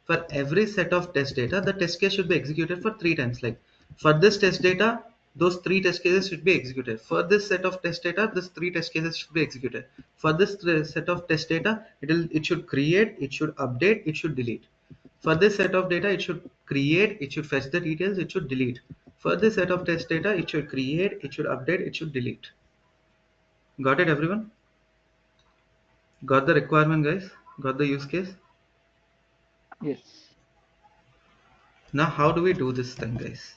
for every set of test data, the test case should be executed for 3 times. Like for this test data, those 3 test cases should be executed. For this set of test data, this 3 test cases should be executed. For this set of test data, it should create, it should update, it should delete. For this set of data, it should create, it should fetch the details, it should delete. For this set of test data, it should create, it should update, it should delete. Got it, everyone? Got the requirement, guys? Got the use case? Yes. Now how do we do this thing, guys?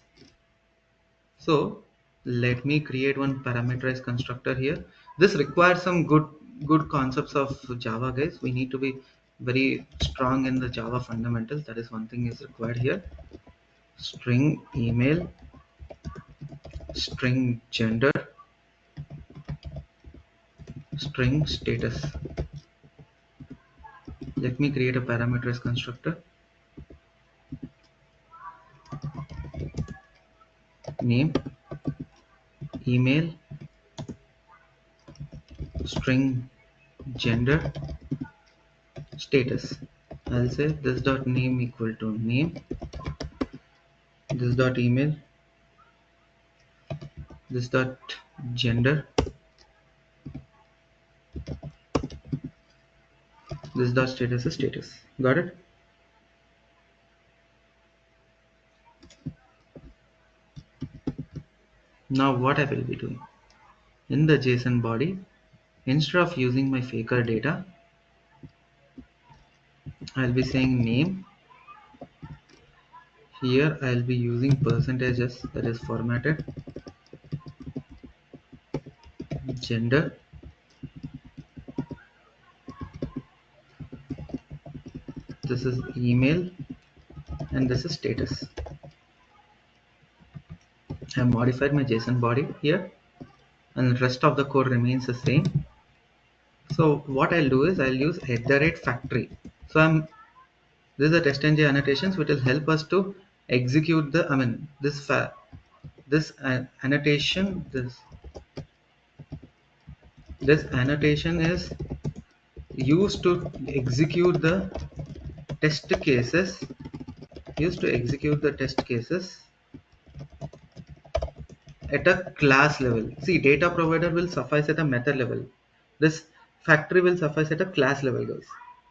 So let me create one parameterized constructor here. This requires some good concepts of Java, guys. We need to be very strong in the Java fundamentals. That is one thing is required here. String email, string gender, string status. Let me create a parameterized constructor. Name, email, string gender, status. I'll say this dot name equal to name, this dot email, this dot gender, this dot status is status. Got it? Now what I will be doing in the JSON body, instead of using my faker data, I'll be saying name. Here I'll be using percentages, that is formatted, gender, this is email, and this is status. I modified my JSON body here, and the rest of the code remains the same. So what I'll do is I'll use @factory. So this is a test ng annotations which will help us to execute the annotation. This annotation is used to execute the test cases. At a class level. See, data provider will suffice at a method level. This factory will suffice at a class level, guys.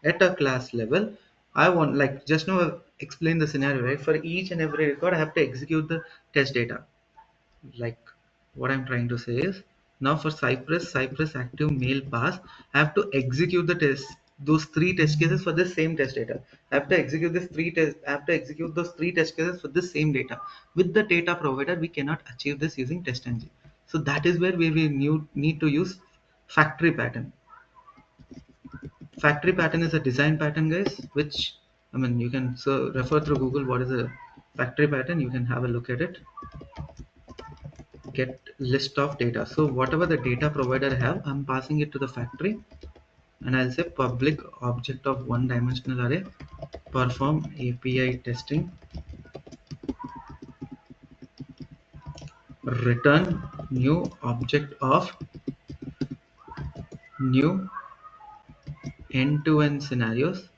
At a class level, I want, like just now I've explained the scenario, right? For each and every record, I have to execute the test data. Like what I'm trying to say is, now for Cypress active mail pass, I have to execute the test, those three test cases for the same test data. I have to execute those three test cases for the same data. With the data provider, we cannot achieve this using test engine. So that is where we need to use factory pattern. Factory pattern is a design pattern, guys, which you can refer through Google what is a factory pattern. You can have a look at it. Get list of data. So whatever the data provider have, I'm passing it to the factory, and I'll say public object of one dimensional array, perform API testing, return new object of new end-to-end scenarios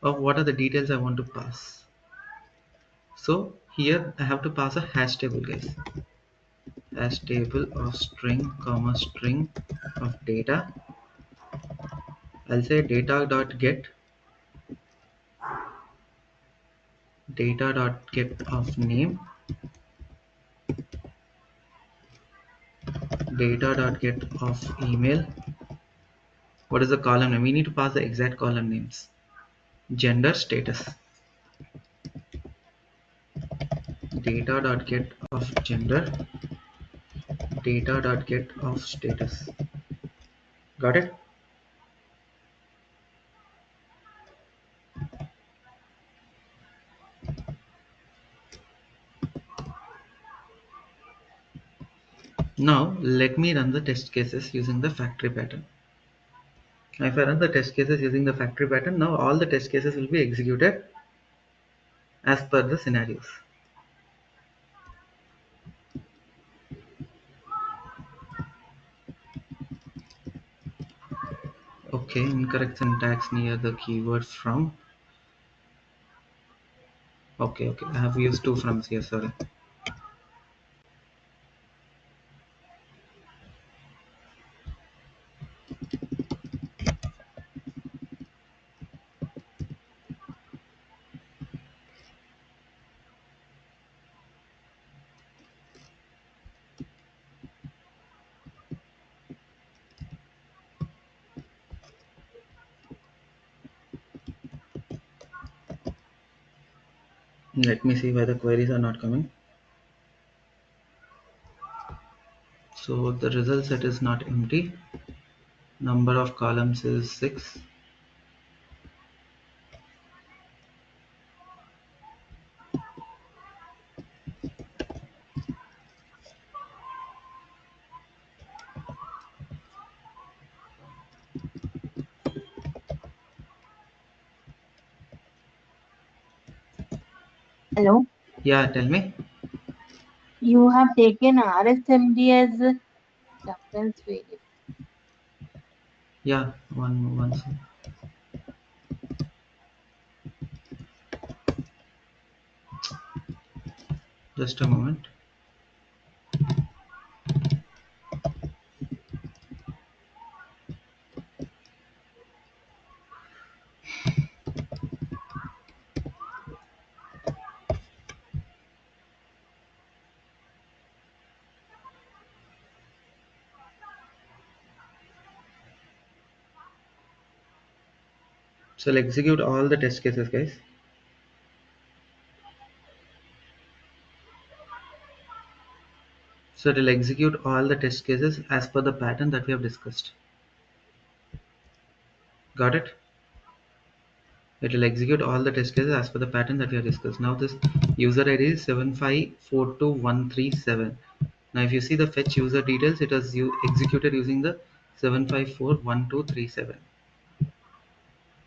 of what are the details I want to pass. So here I have to pass a hash table, guys. Hash table of string comma string of data. I'll say data.get of name, data.get of email. What is the column name? We need to pass the exact column names. Gender, status. Data.get of gender, data.get of status. Got it? Now let me run the test cases using the factory pattern. If I run the test cases using the factory pattern, now all the test cases will be executed as per the scenarios. Okay, incorrect syntax near the keyword from. Okay, I have used two froms here, sorry. Let me see why the queries are not coming. So the result set is not empty. Number of columns is 6. Hello. Yeah, tell me. You have taken RSMD as a reference variable. Yeah, one second. Just a moment. So I'll execute all the test cases, guys. So it will execute all the test cases as per the pattern that we have discussed. Got it? It will execute all the test cases as per the pattern that we have discussed. Now this user ID is 7542137. Now if you see the fetch user details, it was executed using the 7541237.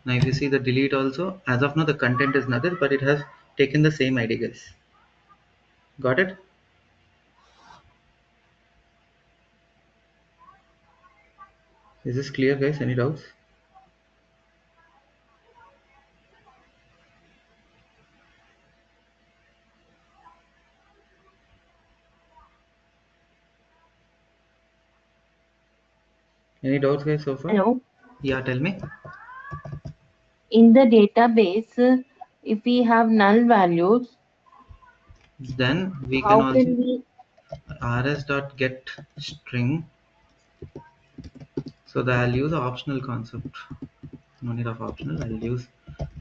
Now if you see the delete also, as of now the content is nothing, but it has taken the same ID, guys. Got it? Is this clear, guys? Any doubts? Any doubts, guys, so far? Hello. Yeah, tell me. In the database, if we have null values, Then we can how also can we? rs.getString. So I'll use an optional concept. No need of optional. I'll use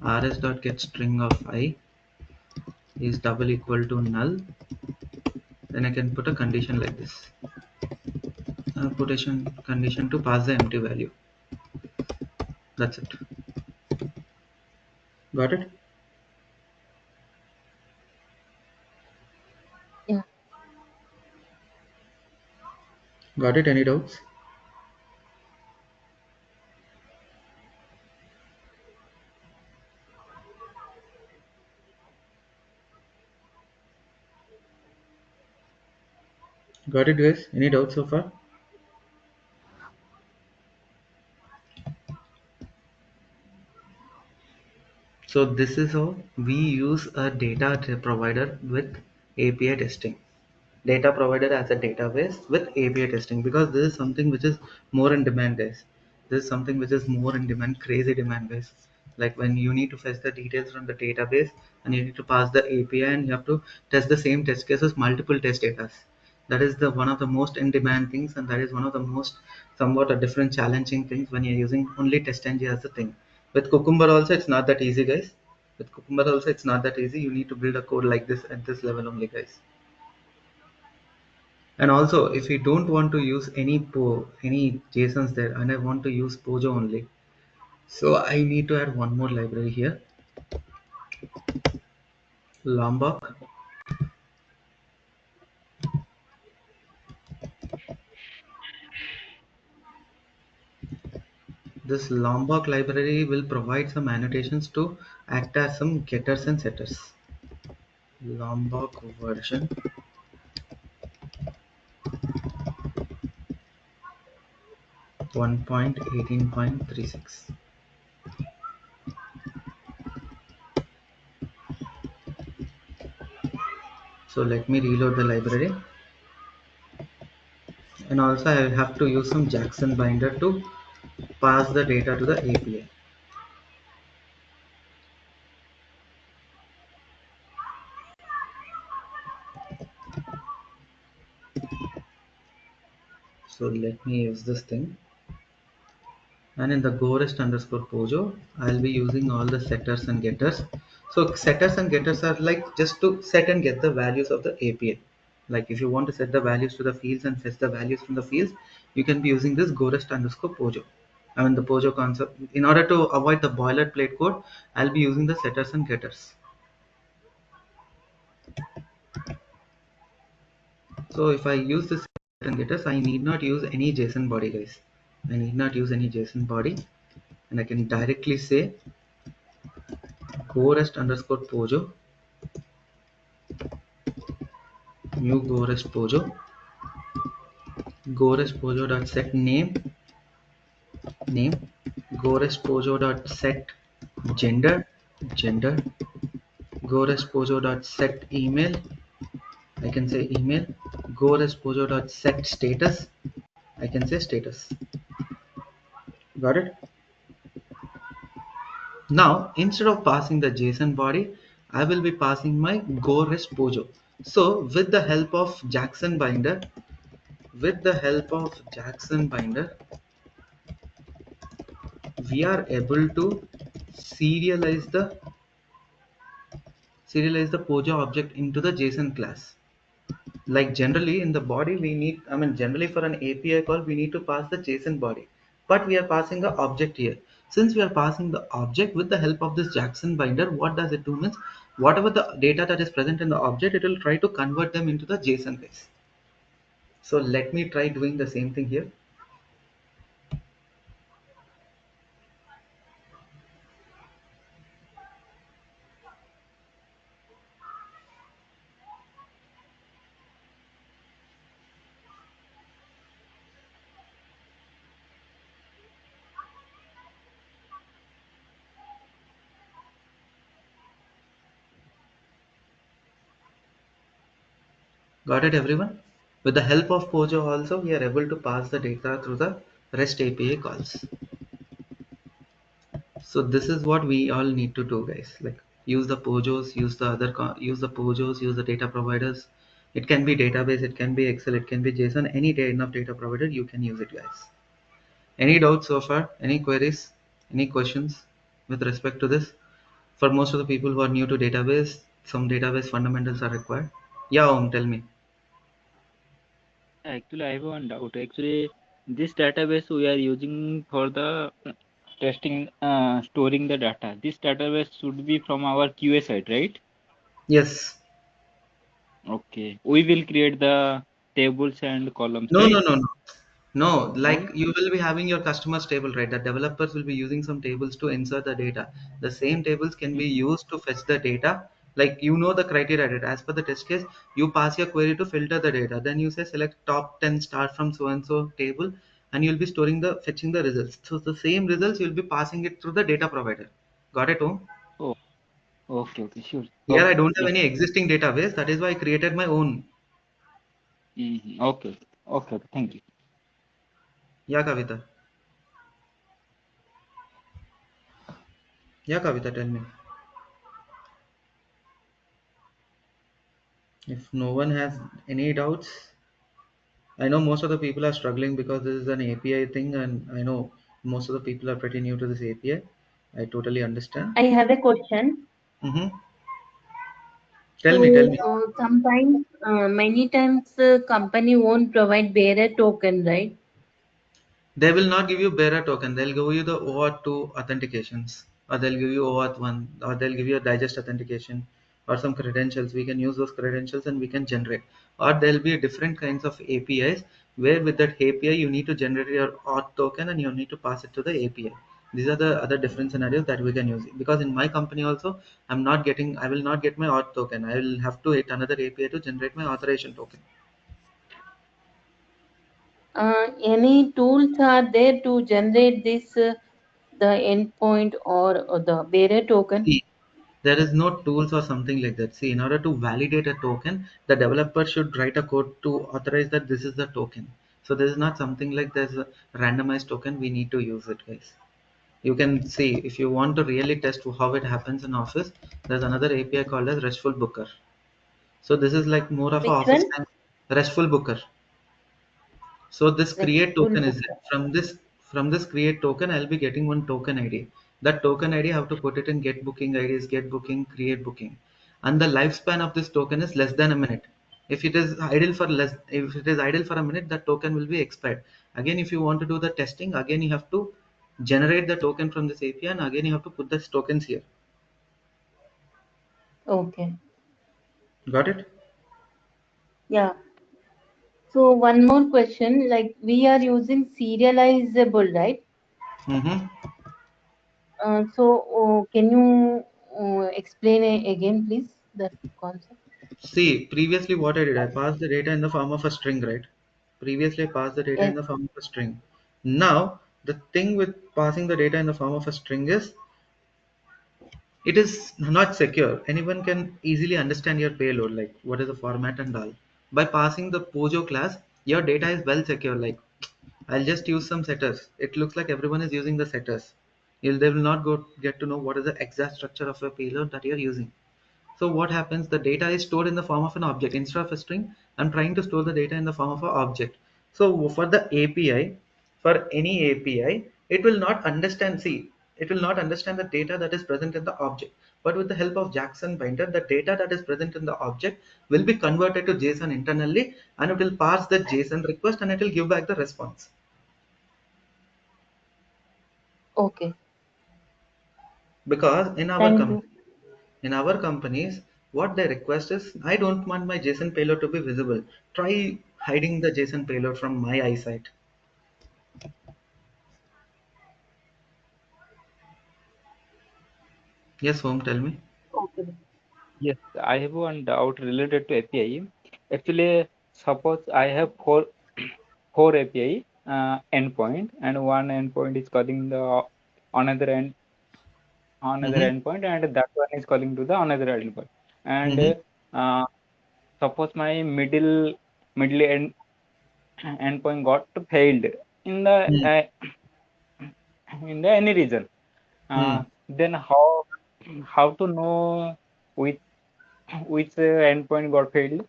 rs.getString of I is double equal to null. Then I can put a condition like this. Put a condition to pass the empty value. That's it. Got it? Yeah. Got it? Any doubts? Got it, guys? Any doubts so far? So this is how we use a data provider with API testing. Data provider as a database with API testing, because this is something which is more in demand, guys. This is something which is more in demand, crazy demand, guys. Like when you need to fetch the details from the database and you need to pass the API and you have to test the same test cases, multiple test data. That is the one of the most in demand things, and that is one of the most somewhat a different challenging things when you're using only TestNG as a thing. With Cucumber also it's not that easy, guys. With Cucumber also it's not that easy. You need to build a code like this at this level only, guys. And also if you don't want to use any JSONs there and I want to use Pojo only, so I need to add one more library here, Lombok. This Lombok library will provide some annotations to act as some getters and setters. Lombok version 1.18.36. So let me reload the library, and also I have to use some Jackson binder to pass the data to the API. So let me use this thing, and in the gorest underscore Pojo I'll be using all the setters and getters. So setters and getters are like just to set and get the values of the API. Like if you want to set the values to the fields and fetch the values from the fields, you can be using this gorest underscore Pojo. I mean the Pojo concept. In order to avoid the boilerplate code, I'll be using the setters and getters. So if I use this set and getters, I need not use any JSON body, guys. I need not use any JSON body, and I can directly say gorest underscore Pojo, new gorest Pojo, gorest Pojo dot set name, gorest Pojo dot set gender, gorest Pojo dot set email, I can say email, gorest Pojo dot set status, I can say status. Got it? Now instead of passing the JSON body, I will be passing my gorest Pojo. So with the help of Jackson binder, we are able to serialize the Pojo object into the JSON class. Like generally in the body we need, I mean generally for an API call we need to pass the JSON body. but we are passing the object here. Since we are passing the object with the help of this Jackson binder, what does it do means whatever the data that is present in the object, it will try to convert them into the JSON base. So let me try doing the same thing here. Got it, everyone? With the help of Pojo also, we are able to pass the data through the REST API calls. So this is what we all need to do, guys. Like use the Pojos, use the use the Pojos, use the data providers. It can be database, it can be Excel, it can be JSON. Any enough data provider, you can use it, guys. Any doubts so far? Any queries? Any questions with respect to this? For most of the people who are new to database, some database fundamentals are required. Yeah, tell me. Actually, I have one doubt. Actually, this database we are using for the testing, storing the data. This database should be from our QA side, right? Yes. Okay. We will create the tables and columns, No, no, right? no, no. No, like No? you will be having your customers table, right? The developers will be using some tables to insert the data. The same tables can be Mhm. used to fetch the data. Like you know the criteria, right? As per the test case, you pass your query to filter the data. Then you say select top 10 start from so and so table, and you'll be storing the fetching the results. So the same results you'll be passing it through the data provider. Got it, Om? Oh, okay, okay, sure. Here I Okay, don't have yeah. any existing database. That is why I created my own. Okay, okay, okay, thank you. Yeah, Kavita. Yeah, Kavita, tell me. If no one has any doubts, I know most of the people are struggling because this is an API thing, and I know most of the people are pretty new to this API. I totally understand. I have a question. Mm-hmm. Tell So me. sometimes, many times, company won't provide bearer token, right? They will not give you bearer token. They'll give you the OAuth 2 authentications, or they'll give you OAuth 1, or they'll give you a digest authentication, or some credentials. We can use those credentials and we can generate. Or there'll be different kinds of APIs where with that API you need to generate your auth token and you need to pass it to the API. These are the other different scenarios that we can use. Because in my company also, I will not get my auth token. I will have to hit another API to generate my authorization token. Any tools are there to generate this, the endpoint or the bearer token? See, there is no tools or something like that. See, in order to validate a token, the developer should write a code to authorize that this is the token. So there is not something like there's a randomized token. We need to use it, guys. You can see if you want to really test how it happens in Office. There's another API called as RESTful Booker. So this is like more of a Which Office one? time RESTful Booker. So this create RESTful token is it. book. From this create token, I'll be getting one token ID. That token ID I have to put it in get booking IDs, get booking, create booking. And the lifespan of this token is less than a minute. If it is idle for a minute, that token will be expired. Again, if you want to do the testing, again you have to generate the token from this API and again you have to put the tokens here. Okay. Got it? Yeah. So one more question, like we are using serializable, right? Mm-hmm. Can you explain again, please, that concept? See, previously what I did, I passed the data in the form of a string, right? Previously, I passed the data in Yes. the form of a string. Now, the thing with passing the data in the form of a string is it is not secure. Anyone can easily understand your payload, like what is the format and all. By passing the Pojo class, your data is well secure. Like I'll just use some setters. It looks like everyone is using the setters. They will not get to know what is the exact structure of a payload that you're using. So what happens? The data is stored in the form of an object instead of a string. I'm trying to store the data in the form of an object. So for the API, for any API, it will not understand. See, it will not understand the data that is present in the object. But with the help of Jackson binder, the data that is present in the object will be converted to JSON internally, and it will parse the JSON request and it will give back the response. Okay. Because Thank you. in our companies, what they request is, I don't want my JSON payload to be visible. Try hiding the JSON payload from my eyesight. Yes, Home, tell me. Okay. Yes, I have one doubt related to API. Actually, suppose I have four API endpoint, and one endpoint is calling the another Mm-hmm. endpoint, and that one is calling to the another endpoint. Mm-hmm. And suppose my middle endpoint got failed in the any reason. Mm-hmm. Then how to know which endpoint got failed?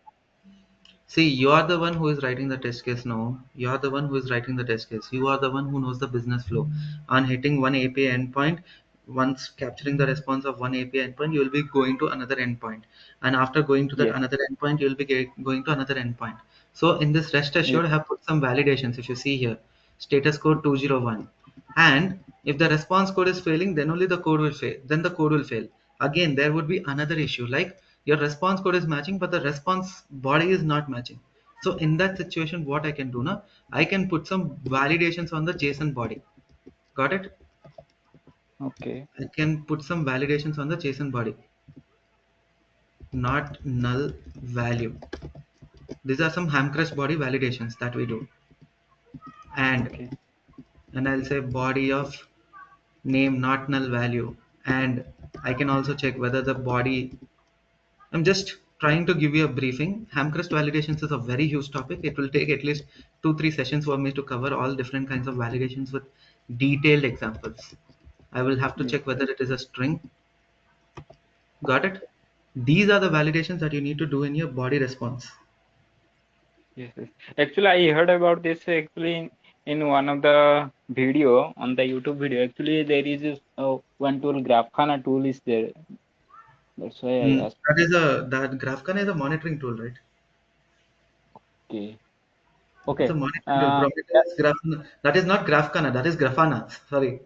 See, you are the one who is writing the test case now. You are the one who is writing the test case. You are the one who knows the business flow. On hitting one API endpoint, once capturing the response of one API endpoint, you will be going to another endpoint. And after going to that Yes, another endpoint, you will be going to another endpoint. So in this rest yes, assured, I have put some validations. If you see here, status code 201. And if the response code is failing, then only the code will fail. Then the code will fail. Again, there would be another issue like your response code is matching, but the response body is not matching. So in that situation, what I can do now, I can put some validations on the JSON body. Got it? okay, I can put some validations on the JSON body, not null value. These are some Hamcrest body validations that we do. And okay, I'll say body of name, not null value. And I can also check whether the body, I'm just trying to give you a briefing. Hamcrest validations is a very huge topic. It will take at least 2-3 sessions for me to cover all different kinds of validations with detailed examples. I will have to yes, check whether it is a string. Got it? These are the validations that you need to do in your body response. yes, yes. Actually, I heard about this actually in one of the video on the YouTube video. Actually, there is this, one tool, Grafana tool is there. That's why I asked. That Grafana is a monitoring tool, right? Okay, It's a okay. monitoring tool. Uh, Prometheus, Grafana. That is not Grafana. That is Grafana. Sorry,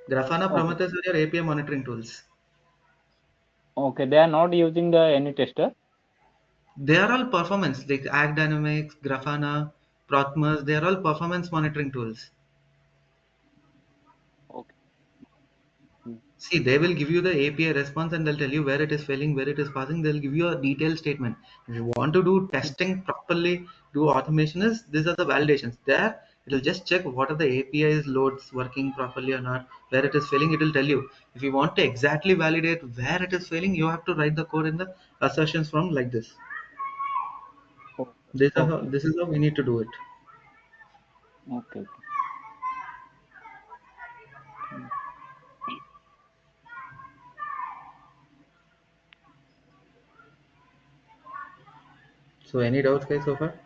Grafana, okay, Prometheus are your API monitoring tools. okay. They are not using the any tester. They are all performance, like AppDynamics, Grafana, Prothmas. They are all performance monitoring tools. Okay. Mm. See, they will give you the API response and they'll tell you where it is failing, where it is passing. They'll give you a detailed statement. If you want to do testing properly, do automation is these are the validations. There, it'll just check what are the APIs loads working properly or not. Where it is failing, it will tell you. If you want to exactly validate where it is failing, you have to write the code in the assertions from like this. Okay, How okay, this is how we need to do it. okay. Mm. So any doubts guys so far?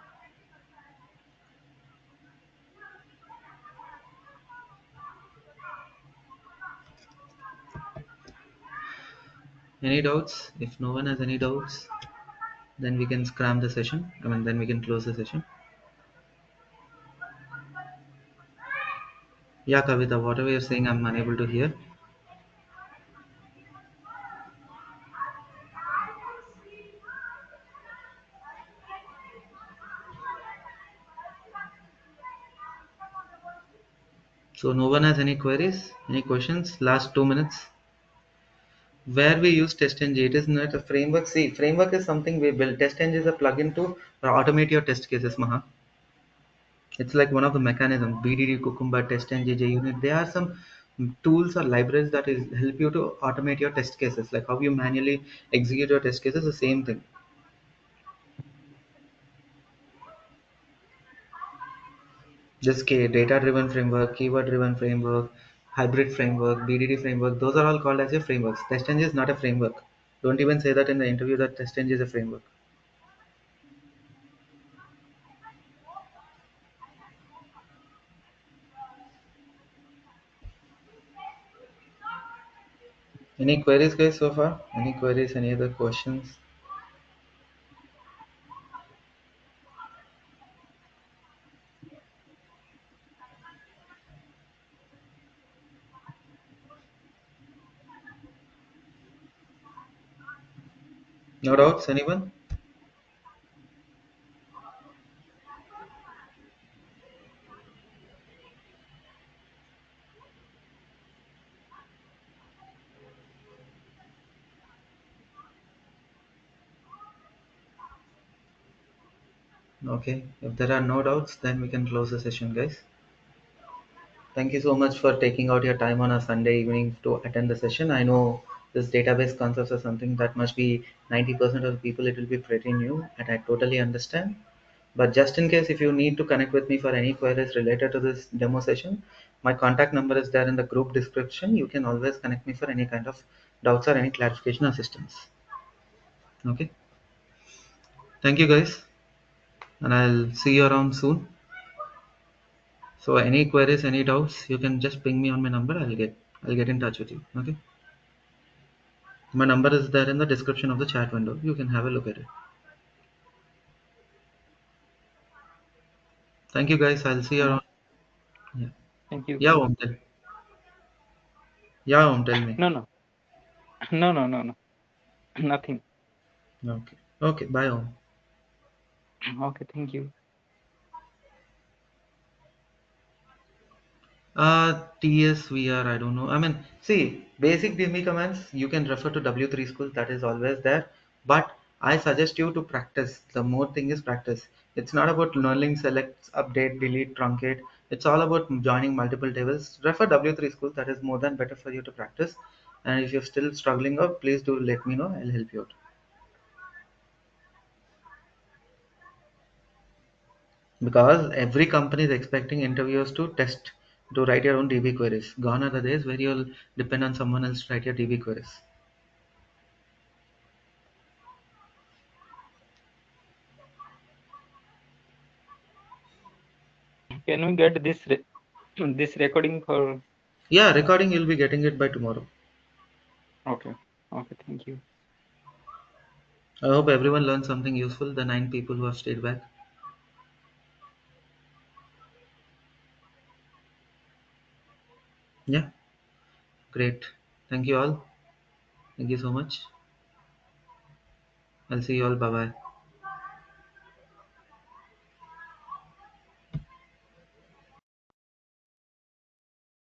Any doubts? If no one has any doubts, then we can scram the session. Then we can close the session. Yeah, Kavita, whatever you're saying, I'm unable to hear. So no one has any queries, any questions? Last 2 minutes. Where we use TestNG, it is not a framework. See, framework is something we build. TestNG is a plugin to automate your test cases, Maha. It's like one of the mechanisms. BDD, Cucumber, TestNG, JUnit. There are some tools or libraries that is help you to automate your test cases. Like how you manually execute your test cases, the same thing. This data driven framework, keyword driven framework, hybrid framework, BDD framework, those are all called as your frameworks. TestNG is not a framework. Don't even say that in the interview that TestNG is a framework. Any queries, guys, so far? Any queries? Any other questions? No doubts, anyone? Okay, if there are no doubts, then we can close the session, guys. Thank you so much for taking out your time on a Sunday evening to attend the session. I know this database concepts are something that must be 90% of the people, it will be pretty new, and I totally understand. But just in case if you need to connect with me for any queries related to this demo session, my contact number is there in the group description. You can always connect me for any kind of doubts or any clarification assistance. Okay. Thank you guys, and I'll see you around soon. So any queries, any doubts, you can just ping me on my number. I'll get in touch with you. Okay. My number is there in the description of the chat window. You can have a look at it. Thank you guys. I'll see you around. Yeah. Thank you. Yeah, Om, tell me. No, no, no, no, no, no, nothing. Okay. Okay. Bye, Om. Okay, thank you. TSVR, I don't know. I mean, see, basic DME commands, you can refer to W3 school, that is always there. But I suggest you to practice. The more thing is practice. It's not about learning, select, update, delete, truncate. It's all about joining multiple tables. Refer W3 school, that is more than better for you to practice. And if you're still struggling up, please do let me know. I'll help you out. Because every company is expecting interviewers to test, to write your own DB queries. Gone are the days where you'll depend on someone else to write your DB queries. Can we get this this recording for? Yeah, recording you'll be getting it by tomorrow. Okay, okay, thank you. I hope everyone learned something useful, the 9 people who have stayed back. Yeah, great. Thank you all. Thank you so much. I'll see you all. Bye bye.